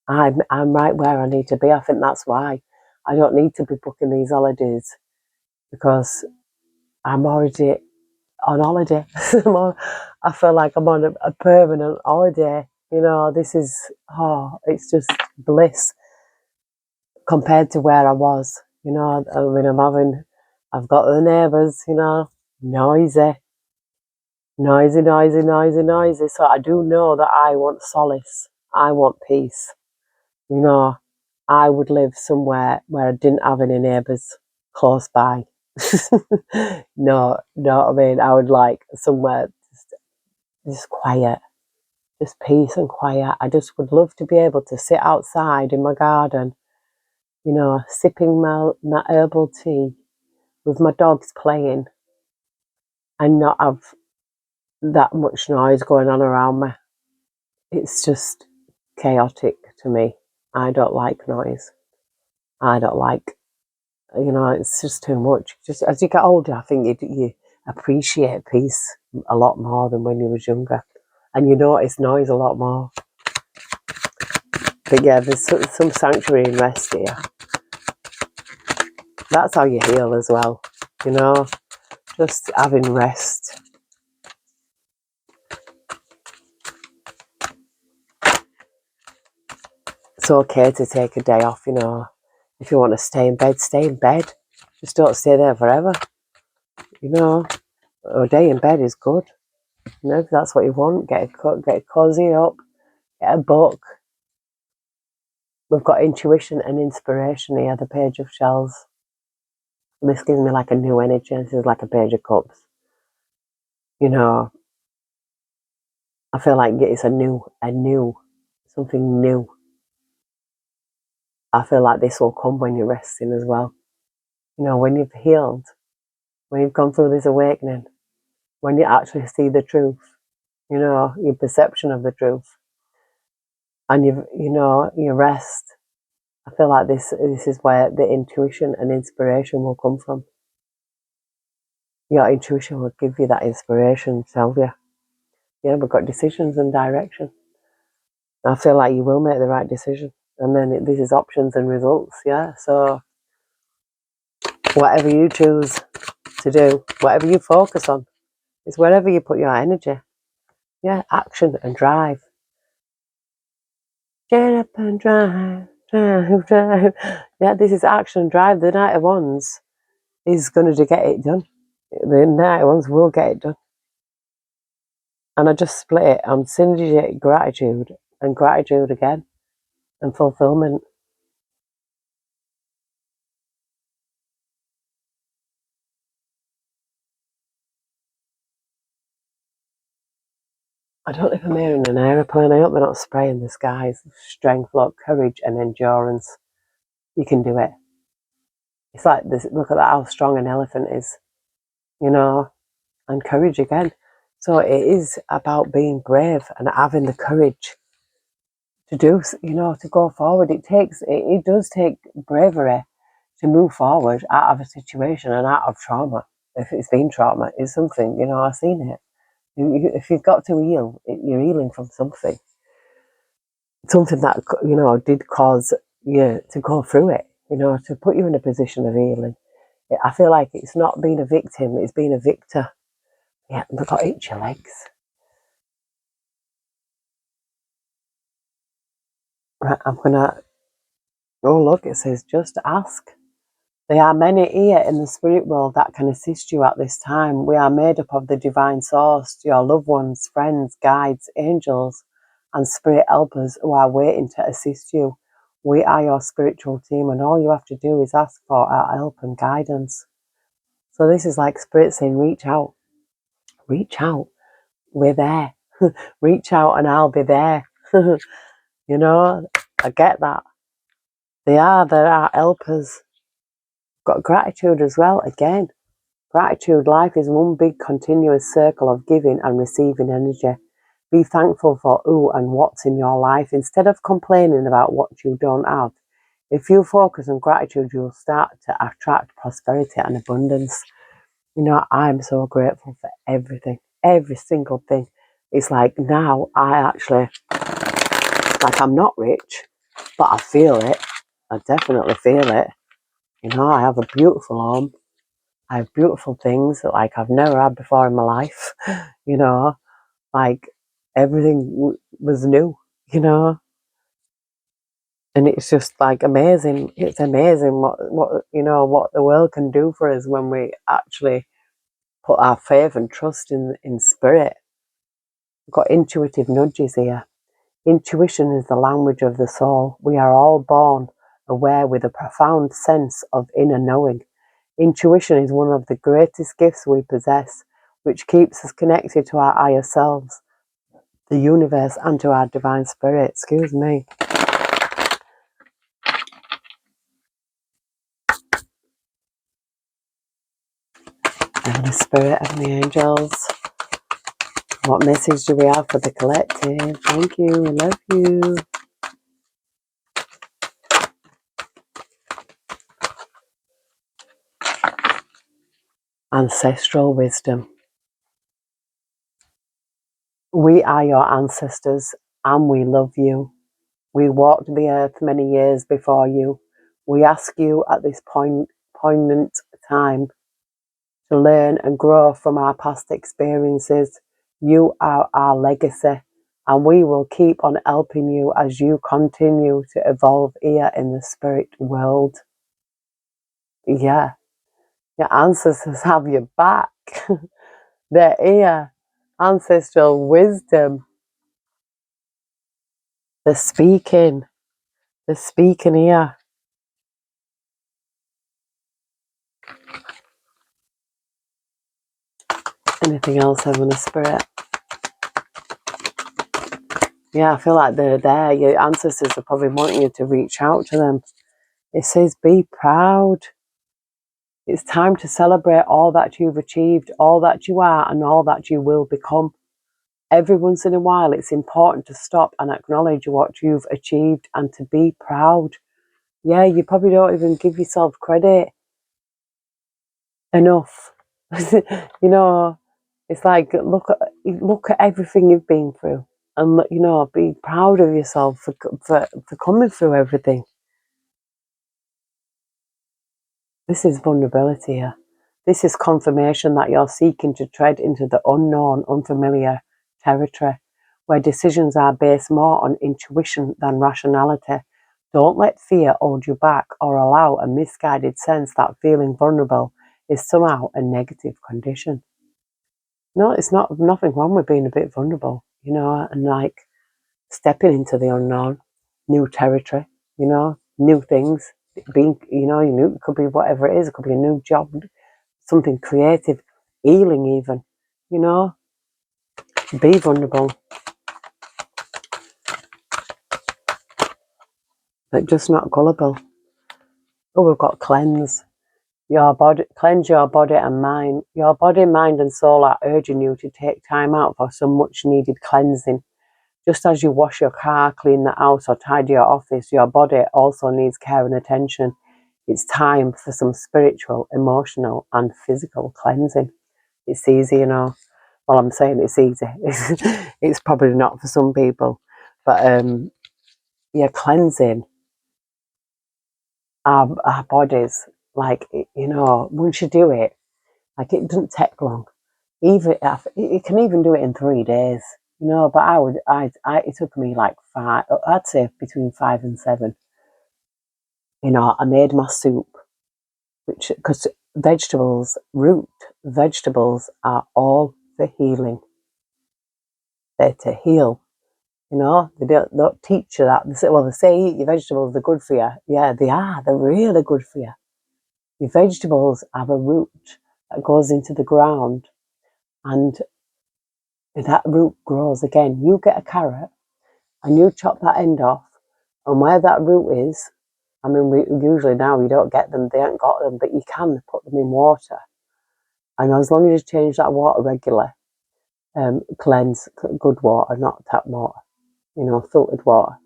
A: I'm right where I need to be. I think that's why I don't need to be booking these holidays, because I'm already on holiday. I feel like I'm on a permanent holiday. You know, this is, it's just bliss compared to where I was. You know, I mean, I've got the neighbours, you know, noisy. So I do know that I want solace. I want peace. You know, I would live somewhere where I didn't have any neighbours close by. No, I mean, I would like somewhere just quiet, just peace and quiet. I just would love to be able to sit outside in my garden, you know, sipping my herbal tea with my dogs playing and not have that much noise going on around me. It's just chaotic to me. I don't like noise. I don't like, you know, it's just too much. Just as you get older, I think you appreciate peace a lot more than when you was younger, and you notice noise a lot more. But yeah, there's some sanctuary and rest here. That's how you heal as well, you know, just having rest. It's okay to take a day off, you know. If you want to stay in bed, stay in bed. Just don't stay there forever, you know. A day in bed is good, you know, if that's what you want. Get cozy up, get a book. We've got intuition and inspiration here, the Page of Shells. This gives me like a new energy. This is like a Page of Cups. You know, I feel like it's something new. I feel like this will come when you're resting as well. You know, when you've healed, when you've gone through this awakening, when you actually see the truth, you know, your perception of the truth, and you rest. I feel like this is where the intuition and inspiration will come from. Your intuition will give you that inspiration, tell you, yeah, we've got decisions and direction. I feel like you will make the right decision. And then this is options and results, yeah. So whatever you choose to do, whatever you focus on, is wherever you put your energy. Yeah, action and drive. Get up and drive, drive, drive. Yeah, this is action and drive. The Knight of Wands is going to get it done. The Knight of Wands will get it done. And I just split it on synergy, gratitude, and gratitude again, and fulfillment. I don't know if I'm hearing an aeroplane. I hope they're not spraying the skies. Strength, luck, courage, and endurance. You can do it. It's like this. Look at that, how strong an elephant is, you know, and courage again. So it is about being brave and having the courage to do, you know, to go forward. It does take bravery to move forward out of a situation and out of trauma. If it's been trauma, it's something, you know, I've seen it. If you've got to heal, you're healing from something that, you know, did cause you to go through it, you know, to put you in a position of healing. I feel like it's not being a victim, it's being a victor. Yeah, they've got itchy legs. Right, I'm gonna, oh look, it says just ask. There are many here in the spirit world that can assist you at this time. We are made up of the divine source, your loved ones, friends, guides, angels, and spirit helpers who are waiting to assist you. We are your spiritual team, and all you have to do is ask for our help and guidance. So this is like spirit saying, reach out, we're there. Reach out and I'll be there. You know, I get that. There are helpers. Got gratitude as well, again. Gratitude, life is one big continuous circle of giving and receiving energy. Be thankful for who and what's in your life instead of complaining about what you don't have. If you focus on gratitude, you'll start to attract prosperity and abundance. You know, I'm so grateful for everything, every single thing. It's like now I actually, like, I'm not rich, but I feel it. I definitely feel it. You know, I have a beautiful home. I have beautiful things that, like, I've never had before in my life. You know, like everything was new, you know. And it's just like amazing. It's amazing what you know, what the world can do for us when we actually put our faith and trust in spirit. We've got intuitive nudges here. Intuition is the language of the soul. We are all born aware with a profound sense of inner knowing. Intuition is one of the greatest gifts we possess, which keeps us connected to our higher selves, the universe, and to our divine spirit. Excuse me. And the spirit and the angels. What message do we have for the collective? Thank you. I love you. Ancestral wisdom. We are your ancestors and we love you. We walked the earth many years before you. We ask you at this poignant time to learn and grow from our past experiences. You are our legacy, and we will keep on helping you as you continue to evolve here in the spirit world. Yeah, your ancestors have your back. They're here. Ancestral wisdom. They're speaking. They're speaking here. Anything else, Heavenly Spirit? Yeah, I feel like they're there. Your ancestors are probably wanting you to reach out to them. It says be proud. It's time to celebrate all that you've achieved, all that you are, and all that you will become. Every once in a while, it's important to stop and acknowledge what you've achieved and to be proud. Yeah, you probably don't even give yourself credit enough. You know, it's like look at everything you've been through, and you know, be proud of yourself for coming through everything. This is vulnerability here. This is confirmation that you're seeking to tread into the unknown, unfamiliar territory, where decisions are based more on intuition than rationality. Don't let fear hold you back or allow a misguided sense that feeling vulnerable is somehow a negative condition. No, it's not. Nothing wrong with being a bit vulnerable, you know, and like stepping into the unknown, new territory, you know, new things. Being, you know, it could be whatever it is. It could be a new job, something creative, healing even, you know. Be vulnerable, but just not gullible. Oh, we've got cleanse. Cleanse your body and mind. Your body, mind and soul are urging you to take time out for some much needed cleansing. Just as you wash your car, clean the house or tidy your office, your body also needs care and attention. It's time for some spiritual, emotional and physical cleansing. It's easy, you know. Well, I'm saying it's easy. It's probably not for some people. But yeah, cleansing our bodies. Like, you know, once you do it, like it doesn't take long. Even you can even do it in 3 days, you know. But it took me like 5. I'd say between 5 and 7. You know, I made my soup, which because root vegetables are all for healing. They're to heal. You know, they don't teach you that. They say eat your vegetables, they're good for you. Yeah, they are. They're really good for you. Your vegetables have a root that goes into the ground, and that root grows again. You get a carrot and you chop that end off, and where that root is, I mean, usually now we don't get them, they haven't got them, but you can put them in water. And as long as you change that water regularly, cleanse, good water, not tap water, you know, filtered water,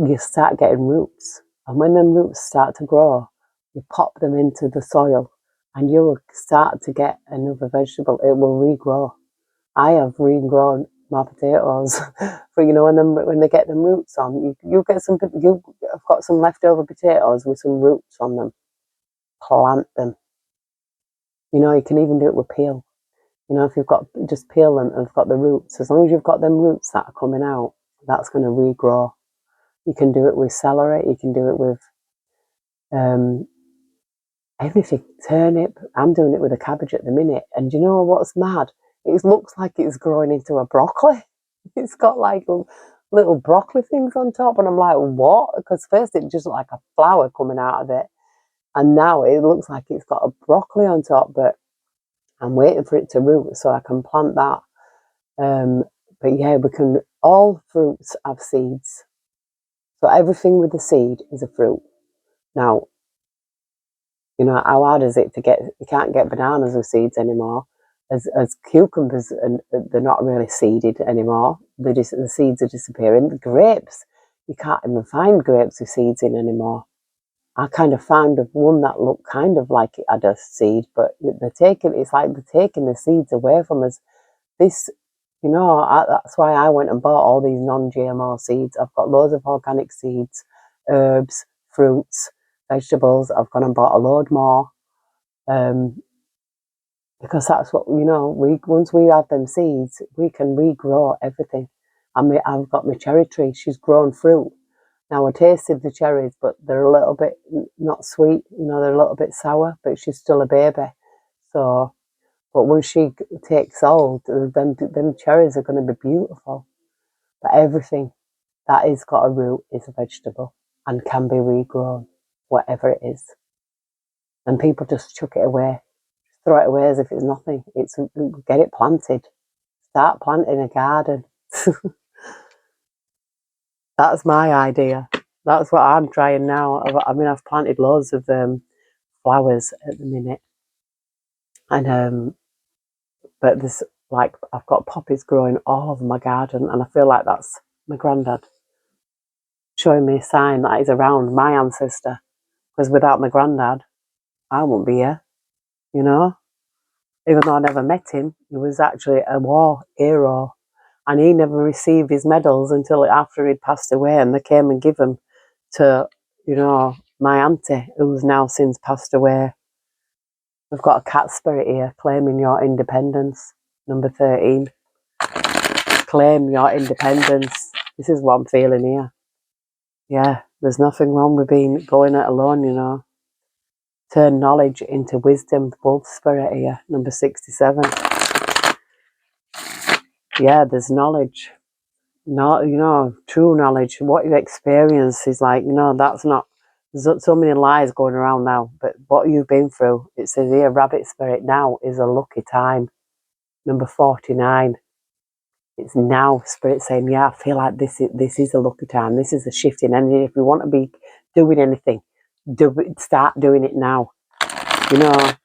A: you start getting roots. And when them roots start to grow, you pop them into the soil and you will start to get another vegetable. It will regrow. I have regrown my potatoes. For, you know, when they get them roots on, you get some. I've got some leftover potatoes with some roots on them. Plant them. You know, you can even do it with peel. You know, if you've got, just peel them and they've got the roots. As long as you've got them roots that are coming out, that's going to regrow. You can do it with celery. You can do it with everything. Turnip. I'm doing it with a cabbage at the minute. And you know what's mad? It looks like it's growing into a broccoli. It's got like little broccoli things on top. And I'm like, what? Because first it just looked like a flower coming out of it. And now it looks like it's got a broccoli on top. But I'm waiting for it to root so I can plant that. But yeah, all fruits have seeds. So everything with a seed is a fruit. Now, you know, how hard is it to get, you can't get bananas with seeds anymore. As cucumbers, and they're not really seeded anymore. The seeds are disappearing. The grapes, you can't even find grapes with seeds in anymore. I kind of found one that looked kind of like it had a seed, but it's like they're taking the seeds away from us. This, you know, that's why I went and bought all these non-GMO seeds. I've got loads of organic seeds, herbs, fruits, vegetables. I've gone and bought a load more, because that's what, you know, once we have them seeds, we can regrow everything. I've got my cherry tree. She's grown fruit. Now I tasted the cherries, but they're a little bit not sweet. You know, they're a little bit sour, but she's still a baby. So, but when she takes hold, them cherries are going to be beautiful. But everything that is got a root is a vegetable and can be regrown, whatever it is. And people just chuck it away, throw it away as if it's nothing. Get it planted. Start planting a garden. That's my idea. That's what I'm trying now. I mean, I've planted loads of flowers at the minute, and but there's like I've got poppies growing all over my garden, and I feel like that's my granddad showing me a sign that he's around, my ancestor. Because without my granddad, I wouldn't be here. You know, even though I never met him, he was actually a war hero, and he never received his medals until after he'd passed away, and they came and give them to, my auntie, who's now since passed away. We've got a cat spirit here, claiming your independence. Number 13. Claim your independence. This is what I'm feeling here. Yeah, there's nothing wrong with going it alone. Turn knowledge into wisdom. Wolf spirit here. Number 67. Yeah, there's knowledge. Not, true knowledge. What you experience is like, that's not, there's so many lies going around now, but what you've been through, it says here, rabbit spirit, now is a lucky time. Number 49. It's now spirit saying, yeah, I feel like this is a lucky time. This is a shift in energy. If we want to be doing anything, start doing it now. I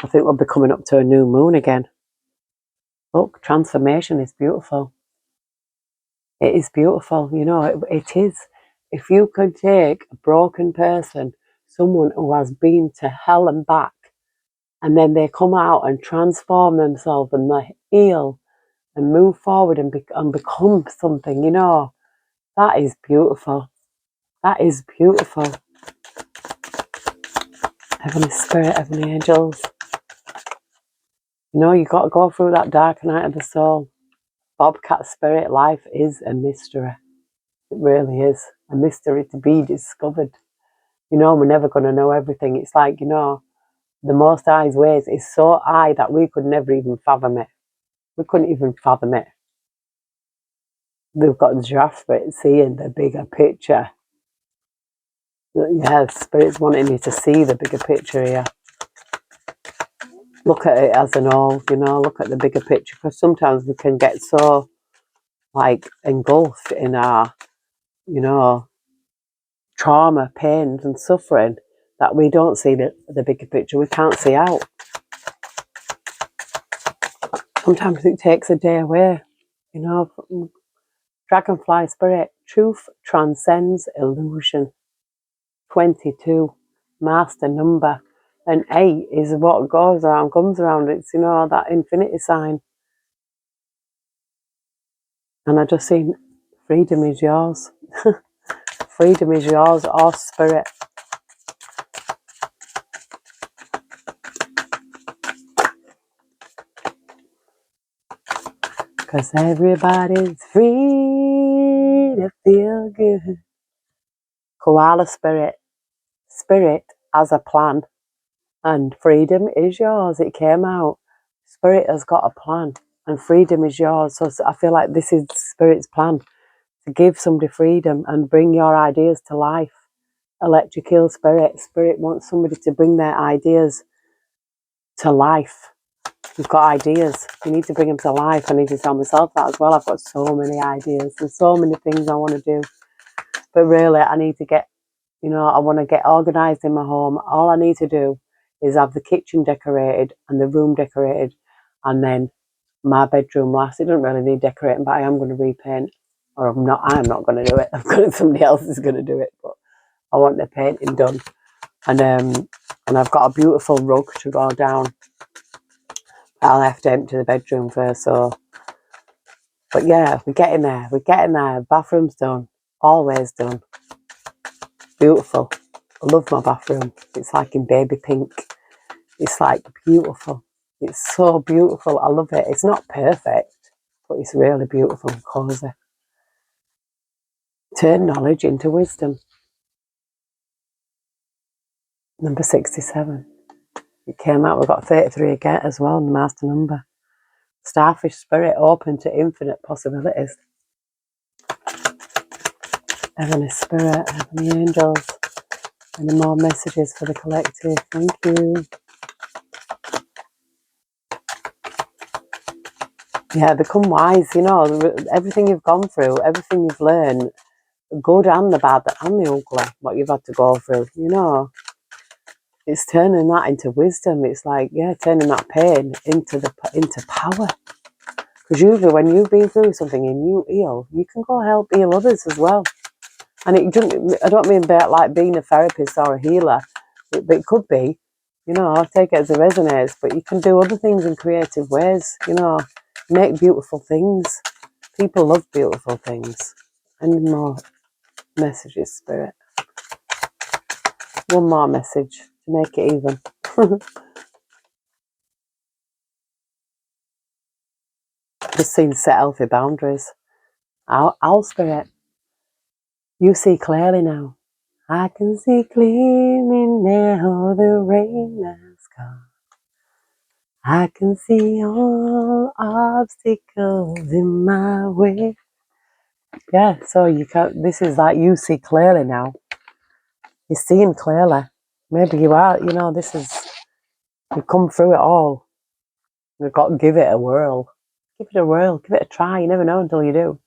A: think we'll be coming up to a new moon again. Look, transformation is beautiful. It is beautiful, it is. If you can take a broken person, someone who has been to hell and back, and then they come out and transform themselves and they heal and move forward and become something, that is beautiful. That is beautiful. Heavenly Spirit, Heavenly Angels. You got to go through that dark night of the soul. Bobcat Spirit, life is a mystery. It really is. A mystery to be discovered. We're never going to know everything. It's like, the Most High's ways is so high that we could never even fathom it. We couldn't even fathom it. We've got the giraffe spirit seeing the bigger picture. Yeah, Spirit's wanting you to see the bigger picture here. Look at it as an all, look at the bigger picture, because sometimes we can get so engulfed in our, trauma, pains and suffering that we don't see the bigger picture. We can't see out. Sometimes it takes a day away, Dragonfly Spirit, truth transcends illusion. 22, master number. And 8 is what goes around, comes around. It's, that infinity sign. And I just seen freedom is yours. Freedom is yours, or spirit. Because everybody's free to feel good. Koala spirit. Spirit has a plan. And freedom is yours. It came out. Spirit has got a plan. And freedom is yours. So I feel like this is Spirit's plan. To give somebody freedom and bring your ideas to life. Electric eel spirit. Spirit wants somebody to bring their ideas to life. You've got ideas. You need to bring them to life. I need to tell myself that as well. I've got so many ideas. There's so many things I want to do. But really, I need to get, I want to get organised in my home. All I need to do is have the kitchen decorated and the room decorated. And then my bedroom last. It doesn't really need decorating, but I am going to repaint. Or I'm not going to do it. Somebody else is going to do it. But I want the painting done. And I've got a beautiful rug to go down. I'll have to empty the bedroom first, but yeah, we're getting there. Bathroom's done. Always done. Beautiful. I love my bathroom. It's like in baby pink. It's like beautiful. It's so beautiful. I love it. It's not perfect, but it's really beautiful and cosy. Turn knowledge into wisdom. Number 67. It came out. We've got 33 again as well, the master number. Starfish spirit, open to infinite possibilities. Heavenly Spirit, Heavenly Angels. Any more messages for the collective? Thank you. Yeah, become wise. Everything you've gone through, everything you've learned, good and the bad and the ugly, what you've had to go through, you know. It's turning that into wisdom. It's like, yeah, turning that pain into power. Because usually when you've been through something and you heal, you can go help heal others as well. And it doesn't, I don't mean about like being a therapist or a healer, but it could be, you know, I take it as it resonates, but you can do other things in creative ways, you know, make beautiful things. People love beautiful things. And more messages, Spirit. One more message to make it even. Just seem to set healthy boundaries. Owl Spirit, you see clearly now. I can see clearly now the rain has gone. I can see all obstacles in my way. Yeah, so you can. This is like you see clearly now. You're seeing clearly. Maybe you are. You know, this is. You've come through it all. You've got to give it a whirl. Give it a whirl. Give it a try. You never know until you do.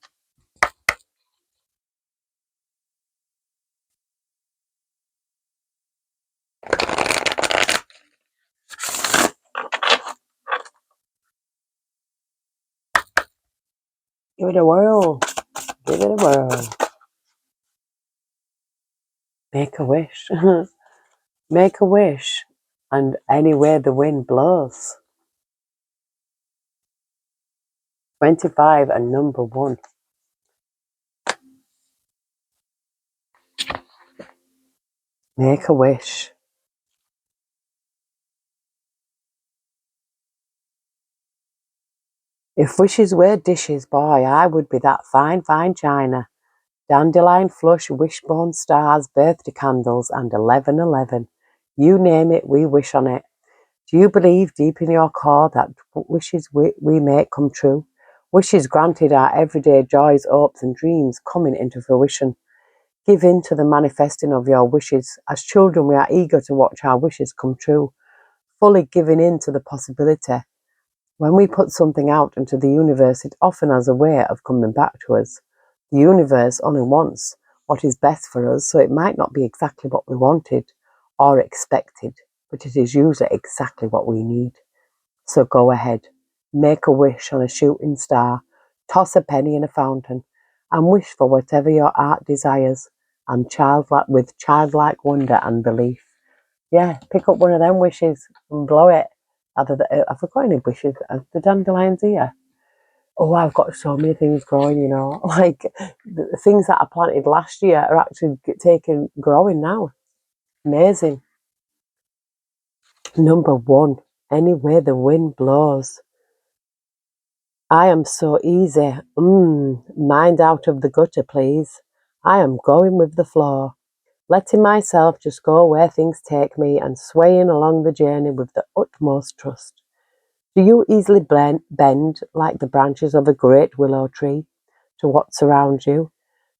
A: Give it a whirl. Give it a whirl. Make a wish. Make a wish. And anywhere the wind blows. 25 and number 1. Make a wish. If wishes were dishes, boy, I would be that fine, fine china. Dandelion flush, wishbone stars, birthday candles, and 1111. You name it, we wish on it. Do you believe deep in your core that wishes we make come true? Wishes granted are everyday joys, hopes, and dreams coming into fruition. Give in to the manifesting of your wishes. As children, we are eager to watch our wishes come true, fully giving in to the possibility. When we put something out into the universe, it often has a way of coming back to us. The universe only wants what is best for us, so it might not be exactly what we wanted or expected, but it is usually exactly what we need. So go ahead, make a wish on a shooting star, toss a penny in a fountain, and wish for whatever your heart desires, and with childlike wonder and belief. Yeah, pick up one of them wishes and blow it. Have I got any wishes? Are the dandelions here? Oh, I've got so many things growing, you know. Like, the things that I planted last year are actually growing now. Amazing. Number 1, anywhere the wind blows. I am so easy. Mind out of the gutter, please. I am going with the flow. Letting myself just go where things take me and swaying along the journey with the utmost trust. Do you easily bend like the branches of a great willow tree to what surrounds you?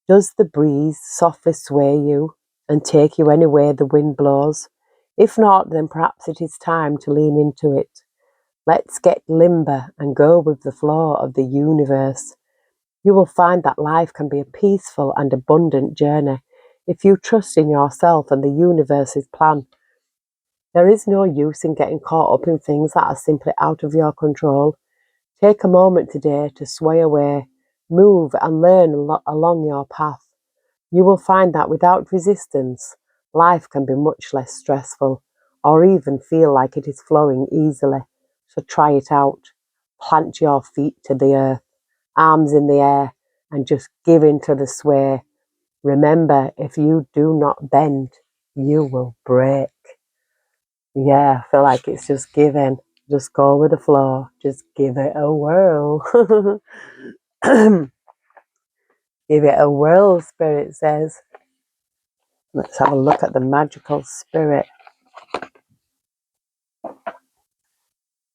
A: Does the breeze softly sway you and take you anywhere the wind blows? If not, then perhaps it is time to lean into it. Let's get limber and go with the flow of the universe. You will find that life can be a peaceful and abundant journey if you trust in yourself and the universe's plan. There is no use in getting caught up in things that are simply out of your control. Take a moment today to sway away, move and learn along your path. You will find that without resistance, life can be much less stressful or even feel like it is flowing easily. So try it out. Plant your feet to the earth, arms in the air, and just give in to the sway. Remember, if you do not bend, you will break. Yeah, I feel like it's just giving. Just go with the flow. Just give it a whirl. Give it a whirl, Spirit says. Let's have a look at the magical spirit.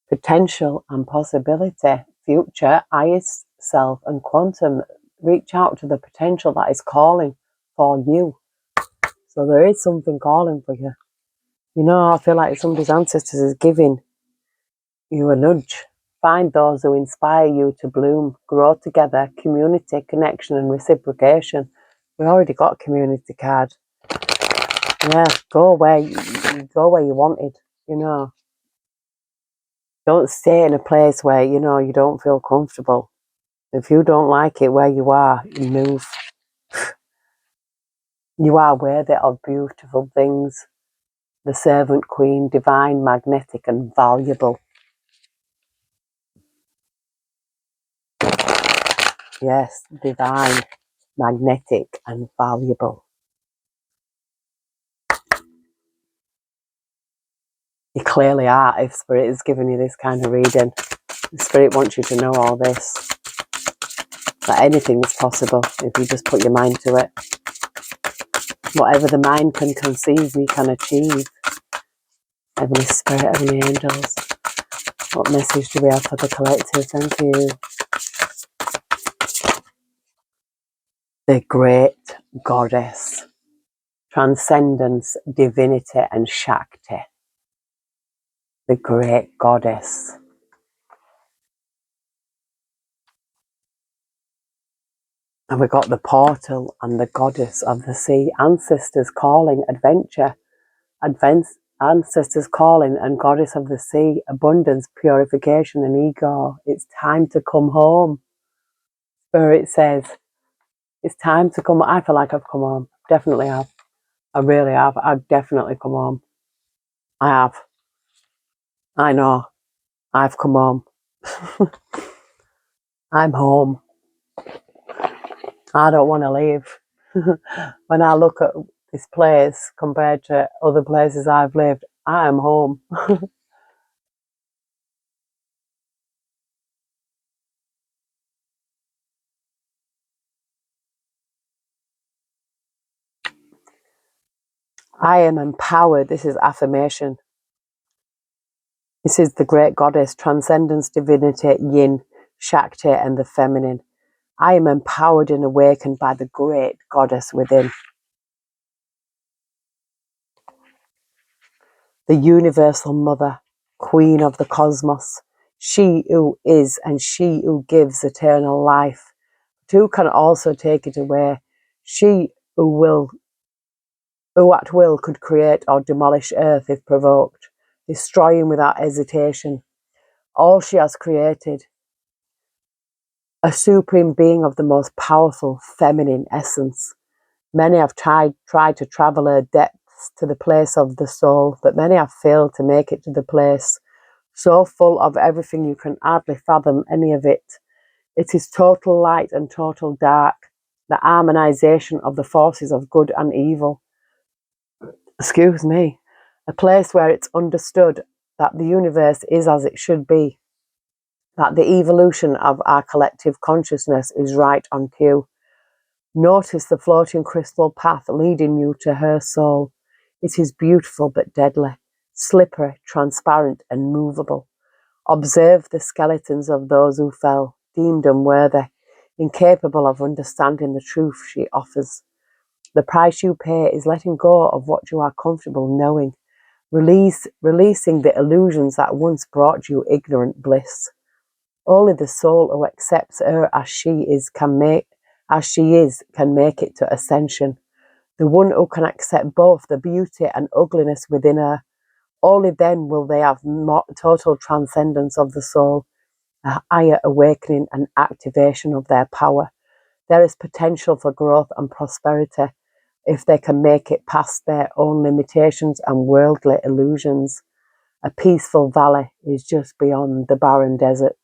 A: Potential and possibility. Future, highest self, and quantum. Reach out to the potential that is calling for you. So there is something calling for you. You know, I feel like somebody's ancestors is giving you a nudge. Find those who inspire you to bloom, grow together, community, connection, and reciprocation. We already got a community card. Yeah, go where you wanted, you know. Don't stay in a place where, you know, you don't feel comfortable. If you don't like it where you are, you move. You are worthy of beautiful things. The servant queen, divine, magnetic and valuable. Yes, divine, magnetic and valuable. You clearly are if Spirit is giving you this kind of reading. Spirit wants you to know all this. That anything is possible if you just put your mind to it. Whatever the mind can conceive, we can achieve. Heavenly Spirit, Heavenly Angels, what message do we have for the collective? Thank you. The Great Goddess. Transcendence, divinity and Shakti. The Great Goddess. And we got the portal and the goddess of the sea. Ancestors calling, adventure. Ancestors calling and goddess of the sea. Abundance, purification and ego. It's time to come home. Spirit says, it's time to come. I feel like I've come home. Definitely have. I really have. I've definitely come home. I have. I know. I've come home. I'm home. I don't want to leave. When I look at this place compared to other places I've lived, I am home. I am empowered. This is affirmation. This is the great goddess, transcendence, divinity, yin, Shakti, and the feminine. I am empowered and awakened by the great goddess within. The universal mother, queen of the cosmos, she who is and she who gives eternal life, who can also take it away, she who at will could create or demolish earth if provoked, destroying without hesitation all she has created, a supreme being of the most powerful feminine essence. Many have tried to travel her depths to the place of the soul, but many have failed to make it to the place so full of everything you can hardly fathom any of it. It is total light and total dark, the harmonization of the forces of good and evil. Excuse me. A place where it's understood that the universe is as it should be, that the evolution of our collective consciousness is right on cue. Notice the floating crystal path leading you to her soul. It is beautiful but deadly, slippery, transparent and movable. Observe the skeletons of those who fell, deemed unworthy, incapable of understanding the truth she offers. The price you pay is letting go of what you are comfortable knowing, releasing the illusions that once brought you ignorant bliss. Only the soul who accepts her as she is can make it to ascension. The one who can accept both the beauty and ugliness within her. Only then will they have total transcendence of the soul, a higher awakening and activation of their power. There is potential for growth and prosperity if they can make it past their own limitations and worldly illusions. A peaceful valley is just beyond the barren desert.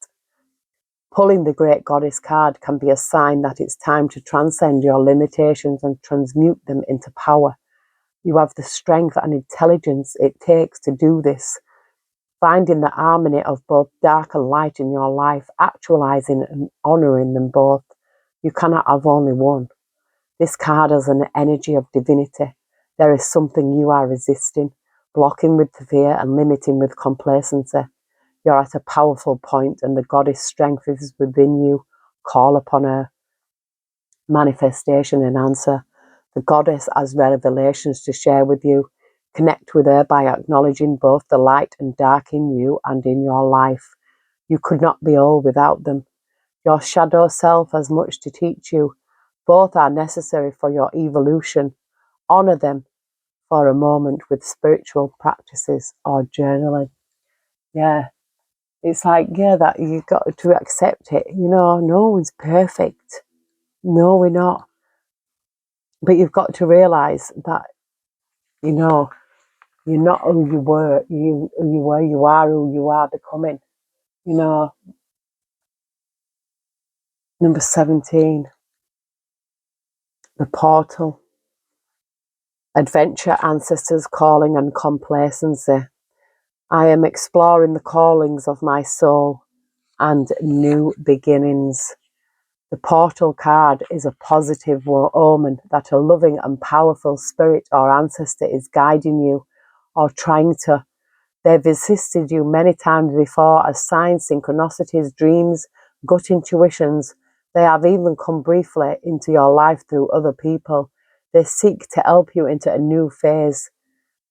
A: Pulling the Great Goddess card can be a sign that it's time to transcend your limitations and transmute them into power. You have the strength and intelligence it takes to do this. Finding the harmony of both dark and light in your life, actualizing and honoring them both. You cannot have only one. This card has an energy of divinity. There is something you are resisting, blocking with fear and limiting with complacency. You're at a powerful point and the goddess strength is within you. Call upon her. Manifestation and answer. The goddess has revelations to share with you. Connect with her by acknowledging both the light and dark in you and in your life. You could not be all without them. Your shadow self has much to teach you. Both are necessary for your evolution. Honor them for a moment with spiritual practices or journaling. Yeah, it's like, yeah, that you've got to accept it. No one's perfect. No, we're not. But you've got to realise that, you're not who you were. You are who you are becoming. Number 17, the portal. Adventure, ancestors, calling and complacency. I am exploring the callings of my soul and new beginnings. The portal card is a positive omen that a loving and powerful spirit or ancestor is guiding you or trying to. They've assisted you many times before as signs, synchronicities, dreams, gut intuitions. They have even come briefly into your life through other people. They seek to help you into a new phase.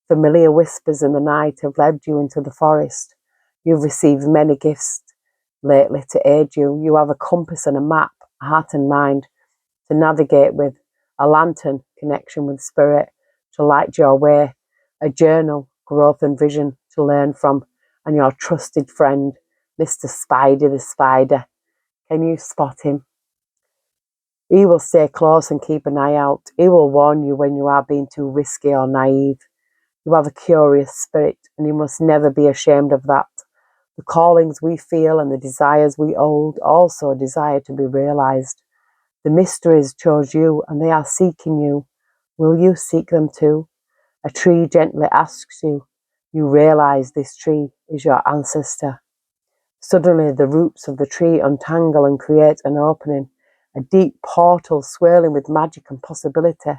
A: Familiar whispers in the night have led you into the forest. You've received many gifts lately to aid you. You have a compass and a map, a heart and mind to navigate with, a lantern, connection with spirit, to light your way, a journal, growth and vision to learn from, and your trusted friend, Mr. Spidey the Spider. Can you spot him? He will stay close and keep an eye out. He will warn you when you are being too risky or naive. You have a curious spirit, and you must never be ashamed of that. The callings we feel and the desires we hold also desire to be realized. The mysteries chose you, and they are seeking you. Will you seek them too? A tree gently asks you. You realize this tree is your ancestor. Suddenly the roots of the tree untangle and create an opening, a deep portal swirling with magic and possibility.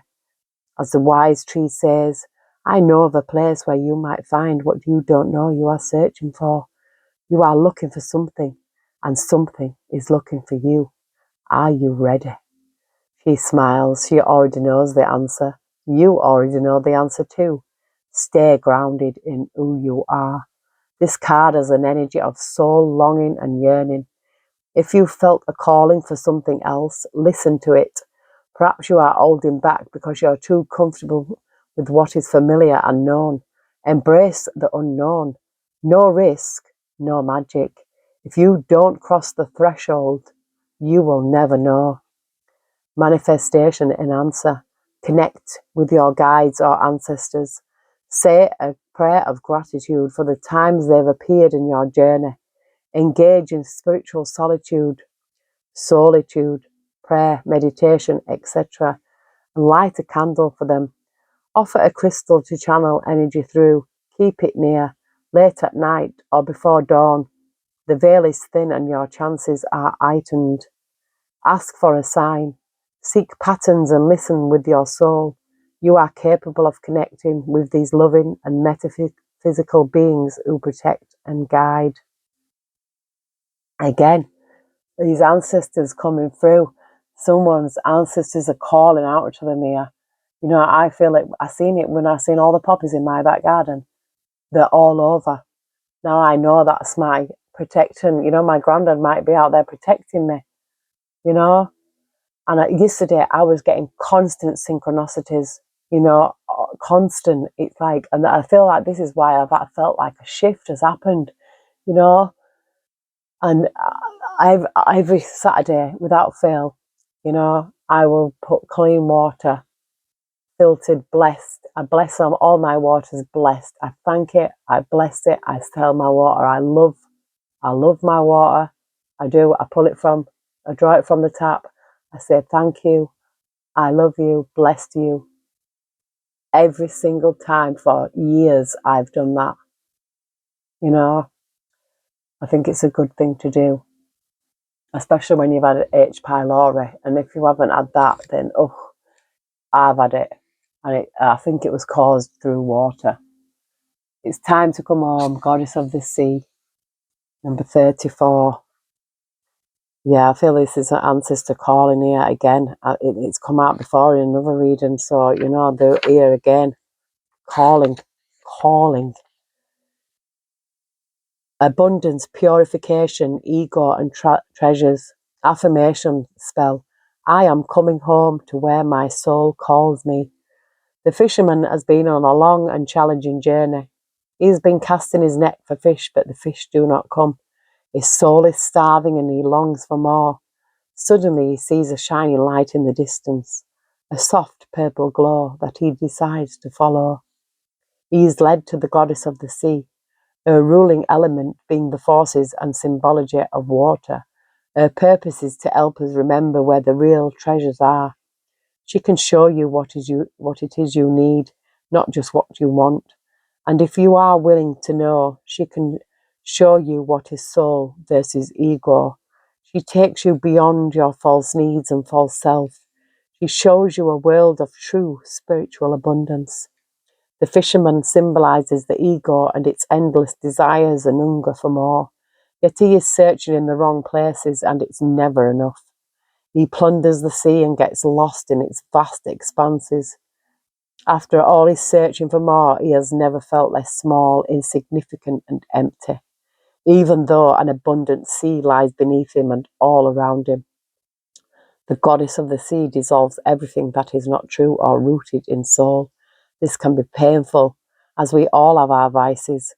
A: As the wise tree says, I know of a place where you might find what you don't know you are searching for. You are looking for something, and something is looking for you. Are you ready? She smiles. She already knows the answer. You already know the answer too. Stay grounded in who you are. This card has an energy of soul longing and yearning. If you felt a calling for something else, listen to it. Perhaps you are holding back because you're too comfortable with what is familiar and known. Embrace the unknown. No risk, no magic. If you don't cross the threshold, you will never know. Manifestation in answer. Connect with your guides or ancestors. Say a prayer of gratitude for the times they've appeared in your journey. Engage in spiritual solitude, prayer, meditation, etc. And light a candle for them. Offer a crystal to channel energy through. Keep it near, late at night or before dawn. The veil is thin and your chances are heightened. Ask for a sign. Seek patterns and listen with your soul. You are capable of connecting with these loving and metaphysical beings who protect and guide. Again, these ancestors coming through. Someone's ancestors are calling out to them here. I feel like I seen it when I seen all the poppies in my back garden. They're all over. Now I know that's my protection. My granddad might be out there protecting me, you know. And yesterday I was getting constant synchronicities, constant. It's like, and I feel like this is why I felt like a shift has happened, you know. And every Saturday, without fail, I will put clean water, filtered, blessed. I bless them. All my water's blessed. I thank it. I bless it. I tell my water I love my water. I do. I draw it from the tap. I say thank you. I love you. Blessed you. Every single time for years I've done that. I think it's a good thing to do. Especially when you've had H. pylori. And if you haven't had that, then, I've had it. And I think it was caused through water. It's time to come home, goddess of the sea. Number 34. Yeah, I feel this is an ancestor calling here again. It's come out before in another reading. So, they're here again. Calling. Abundance, purification, ego and treasures. Affirmation spell. I am coming home to where my soul calls me. The fisherman has been on a long and challenging journey. He has been casting his net for fish, but the fish do not come. His soul is starving and he longs for more. Suddenly he sees a shining light in the distance, a soft purple glow that he decides to follow. He is led to the goddess of the sea, her ruling element being the forces and symbology of water. Her purpose is to help us remember where the real treasures are. She can show you what it is you need, not just what you want. And if you are willing to know, she can show you what is soul versus ego. She takes you beyond your false needs and false self. She shows you a world of true spiritual abundance. The fisherman symbolizes the ego and its endless desires and hunger for more. Yet he is searching in the wrong places and it's never enough. He plunders the sea and gets lost in its vast expanses. After all his searching for more, he has never felt less small, insignificant, and empty, even though an abundant sea lies beneath him and all around him. The goddess of the sea dissolves everything that is not true or rooted in soul. This can be painful, as we all have our vices.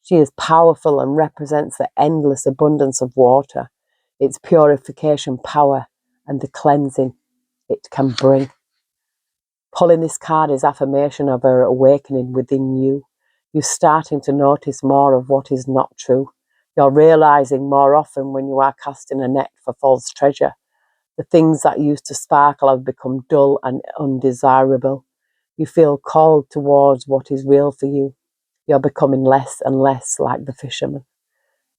A: She is powerful and represents the endless abundance of water, its purification power, and the cleansing it can bring. Pulling this card is affirmation of her awakening within you. You're starting to notice more of what is not true. You're realizing more often when you are casting a net for false treasure. The things that used to sparkle have become dull and undesirable. You feel called towards what is real for you. You're becoming less and less like the fisherman.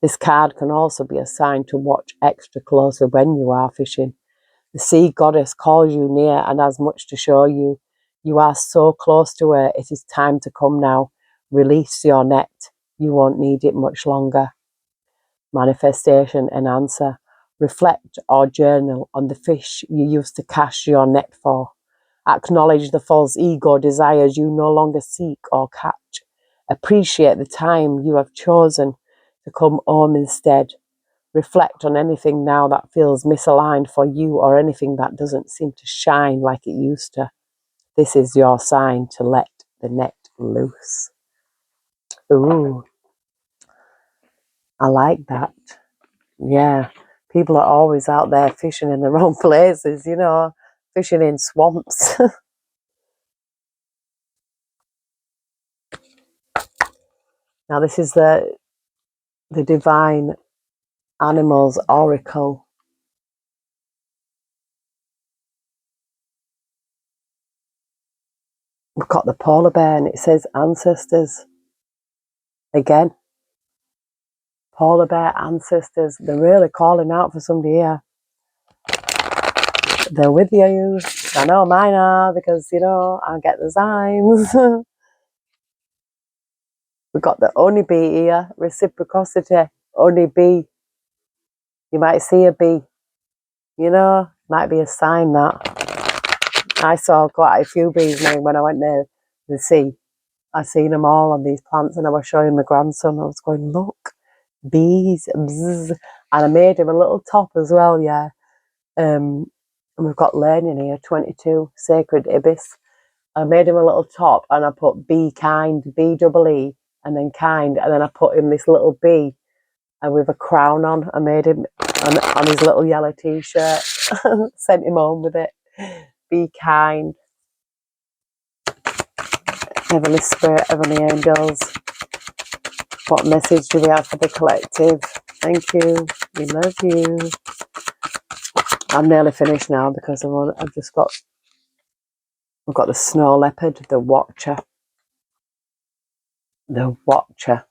A: This card can also be a sign to watch extra closely when you are fishing. The sea goddess calls you near and has much to show you. You are so close to her, it is time to come now. Release your net. You won't need it much longer. Manifestation and answer. Reflect or journal on the fish you used to cast your net for. Acknowledge the false ego desires you no longer seek or catch. Appreciate the time you have chosen to come home instead. Reflect on anything now that feels misaligned for you or anything that doesn't seem to shine like it used to. This is your sign to let the net loose. Ooh, I like that. Yeah, people are always out there fishing in the wrong places, fishing in swamps. Now this is the Divine Animals Oracle. We've got the polar bear and it says ancestors. Again, polar bear ancestors. They're really calling out for somebody here. They're with you. I know mine are because, I get the signs. We've got the honeybee here, reciprocity, honeybee. You might see a bee, might be a sign that. I saw quite a few bees now when I went near the sea. I seen them all on these plants and I was showing my grandson. I was going, look, bees, bzz. And I made him a little top as well, yeah. And we've got learning here, 22, Sacred Ibis. I made him a little top and I put be kind, B-double-E, and then kind. And then I put him this little bee with a crown on. I made him on his little yellow t-shirt. Sent him home with it. Be kind. Heavenly Spirit, Heavenly Angels. What message do we have for the collective? Thank you. We love you. I'm nearly finished now because we've got the snow leopard, the watcher. The watcher.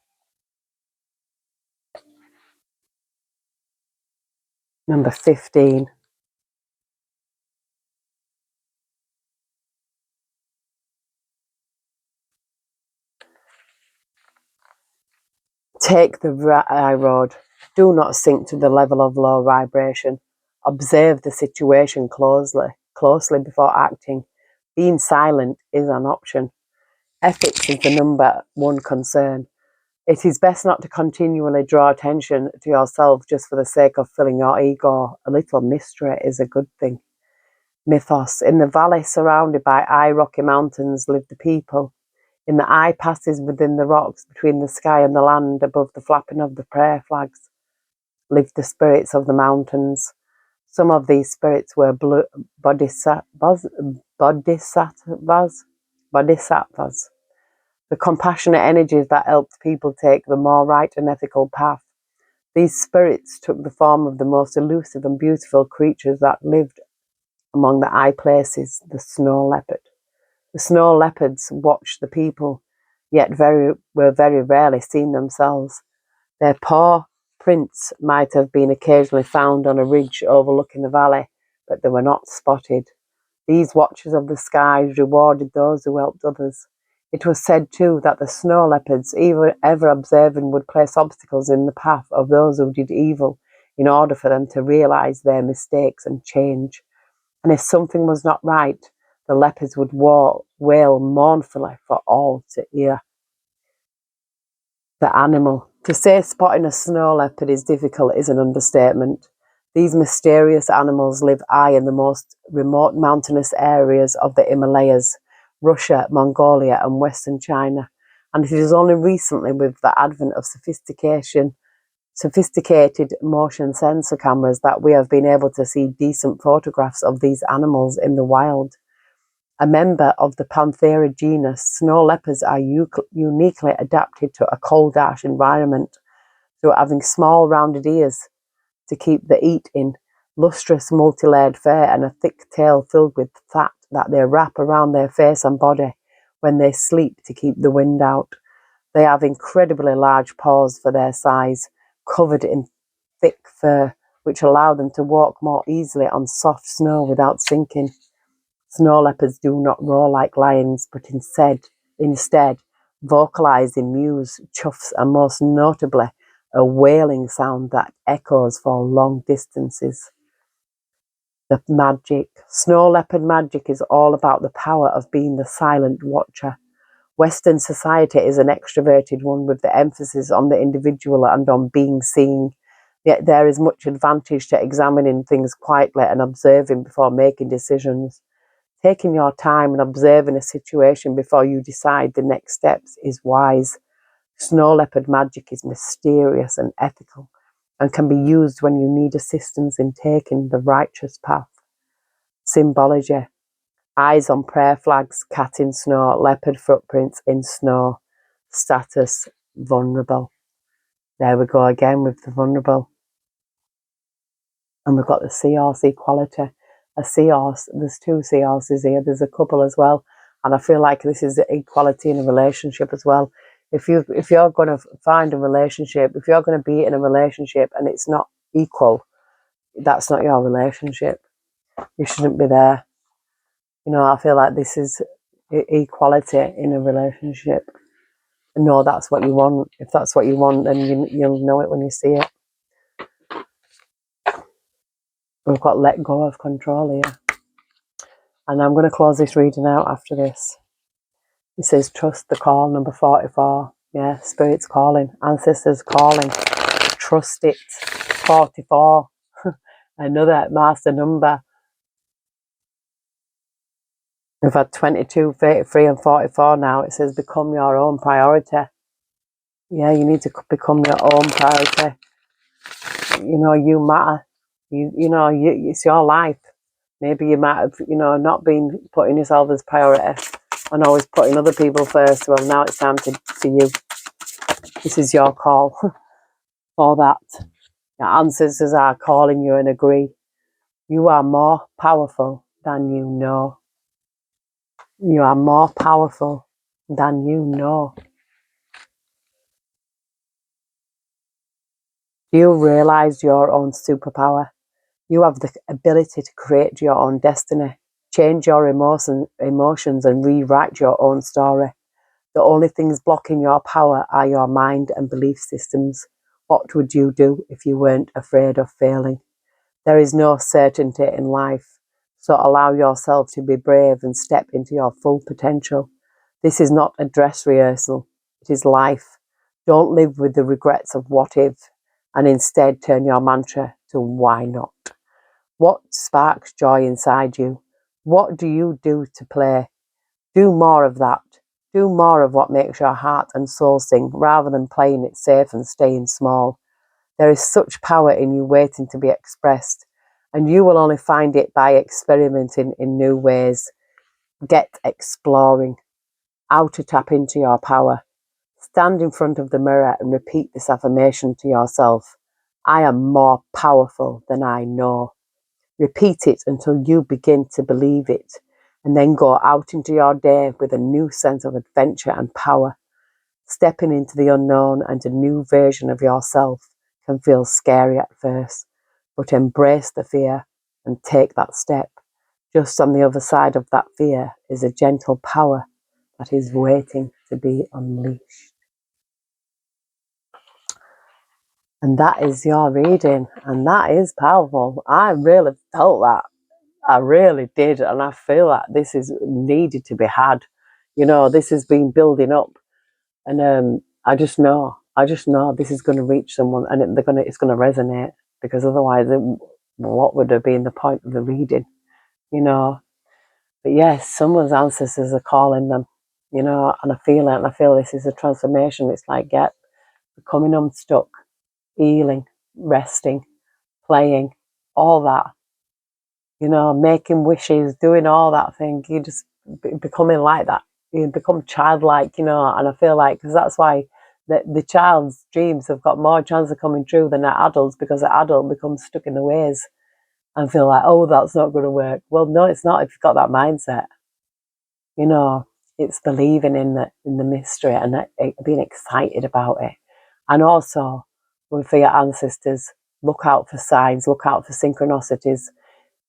A: Number 15. Take the high road. Do not sink to the level of low vibration. Observe the situation closely before acting. Being silent is an option. Ethics is the number one concern. It is best not to continually draw attention to yourself just for the sake of filling your ego. A little mystery is a good thing. mythos. In the valley surrounded by high rocky mountains lived the people. In the high passes within the rocks between the sky and the land above the flapping of the prayer flags lived the spirits of the mountains. Some of these spirits were bodhisattvas, the compassionate energies that helped people take the more right and ethical path. These spirits took the form of the most elusive and beautiful creatures that lived among the high places, the snow leopard. The snow leopards watched the people, yet were very rarely seen themselves. Their paw prints might have been occasionally found on a ridge overlooking the valley, but they were not spotted. These watchers of the skies rewarded those who helped others. It was said too that the snow leopards, ever observing, would place obstacles in the path of those who did evil in order for them to realize their mistakes and change. And if something was not right, the leopards would wail mournfully for all to hear. The animal. To say spotting a snow leopard is difficult is an understatement. These mysterious animals live high in the most remote mountainous areas of the Himalayas, Russia, Mongolia, and Western China. And it is only recently, with the advent of sophisticated motion sensor cameras, that we have been able to see decent photographs of these animals in the wild. A member of the Panthera genus, snow leopards are uniquely adapted to a cold, harsh environment through having small, rounded ears to keep the heat in, lustrous, multi-layered fur, and a thick tail filled with fat that they wrap around their face and body when they sleep to keep the wind out. They have incredibly large paws for their size, covered in thick fur, which allow them to walk more easily on soft snow without sinking. Snow leopards do not roar like lions, but instead vocalize in mews, chuffs, and most notably, a wailing sound that echoes for long distances. The magic. Snow leopard magic is all about the power of being the silent watcher. Western society is an extroverted one with the emphasis on the individual and on being seen. Yet there is much advantage to examining things quietly and observing before making decisions. Taking your time and observing a situation before you decide the next steps is wise. Snow leopard magic is mysterious and ethical and can be used when you need assistance in taking the righteous path. Symbology. Eyes on prayer flags, cat in snow, leopard footprints in snow. Status, vulnerable. There we go again with the vulnerable. And we've got the seahorse equality. A seahorse, there's two seahorses here, there's a couple as well. And I feel like this is the equality in a relationship as well. If you're going to find a relationship, if you're going to be in a relationship and it's not equal, that's not your relationship. You shouldn't be there. You know, I feel like this is equality in a relationship. No, that's what you want. If that's what you want, then you'll know it when you see it. We've got let go of control here. And I'm going to close this reading out after this. It says, trust the call, number 44. Yeah, Spirit's calling. Ancestors calling. Trust it. 44. Another master number. We've had 22, 33 and 44 now. It says, become your own priority. Yeah, you need to become your own priority. You know, you matter. It's your life. Maybe you might have, not been putting yourself as priority and always putting other people first. Well, now it's time for you. This is your call for that. Your ancestors are calling you and agree. You are more powerful than you know. You are more powerful than you know. Do you realize your own superpower? You have the ability to create your own destiny, change your emotions and rewrite your own story. The only things blocking your power are your mind and belief systems. What would you do if you weren't afraid of failing? There is no certainty in life, so allow yourself to be brave and step into your full potential. This is not a dress rehearsal, it is life. Don't live with the regrets of what if, and instead turn your mantra to why not. What sparks joy inside you? What do you do to play? Do more of that. Do more of what makes your heart and soul sing rather than playing it safe and staying small. There is such power in you waiting to be expressed, and you will only find it by experimenting in new ways. Get exploring. How to tap into your power. Stand in front of the mirror and repeat this affirmation to yourself. I am more powerful than I know. Repeat it until you begin to believe it, and then go out into your day with a new sense of adventure and power. Stepping into the unknown and a new version of yourself can feel scary at first, but embrace the fear and take that step. Just on the other side of that fear is a gentle power that is waiting to be unleashed. And that is your reading, and that is powerful. I really felt that. I really did, and I feel that this is needed to be had. This has been building up, and I just know this is going to reach someone, and it's going to resonate, because otherwise, what would have been the point of the reading? But yes, someone's ancestors are calling them, and I feel it, and I feel this is a transformation. It's like becoming unstuck, healing, resting, playing, all that. Making wishes, doing all that thing. You just becoming like that. You become childlike, and I feel like, because that's why the child's dreams have got more chance of coming true than the adults, because the adult becomes stuck in the ways and feel like, oh, that's not going to work. Well, no, it's not if you've got that mindset. It's believing in the mystery and being excited about it. And also, for your ancestors, look out for signs, look out for synchronicities.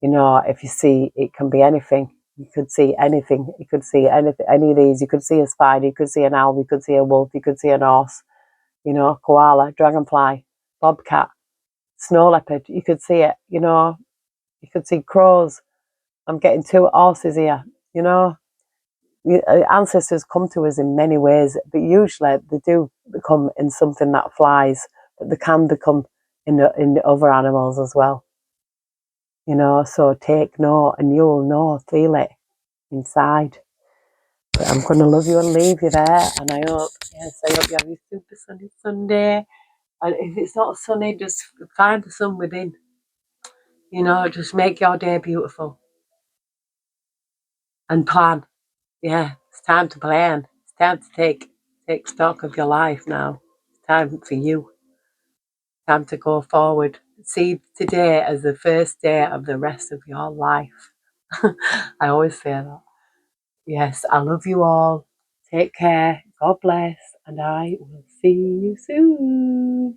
A: If you see, it can be anything. You could see anything. You could see anything, any of these. You could see a spider. You could see an owl. You could see a wolf. You could see an horse. Koala, dragonfly, bobcat, snow leopard. You could see it. You could see crows. I'm getting two horses here. Ancestors come to us in many ways, but usually they do become in something that flies, but they can become in other animals as well. So take note, and you'll know, feel it inside. But I'm going to love you and leave you there, and I hope you have your super sunny Sunday. And if it's not sunny, just find the sun within. Just make your day beautiful and plan. Yeah, it's time to plan. It's time to take stock of your life now. It's time for you. Time to go forward. See today as the first day of the rest of your life. I always say that. Yes, I love you all. Take care. God bless. And I will see you soon.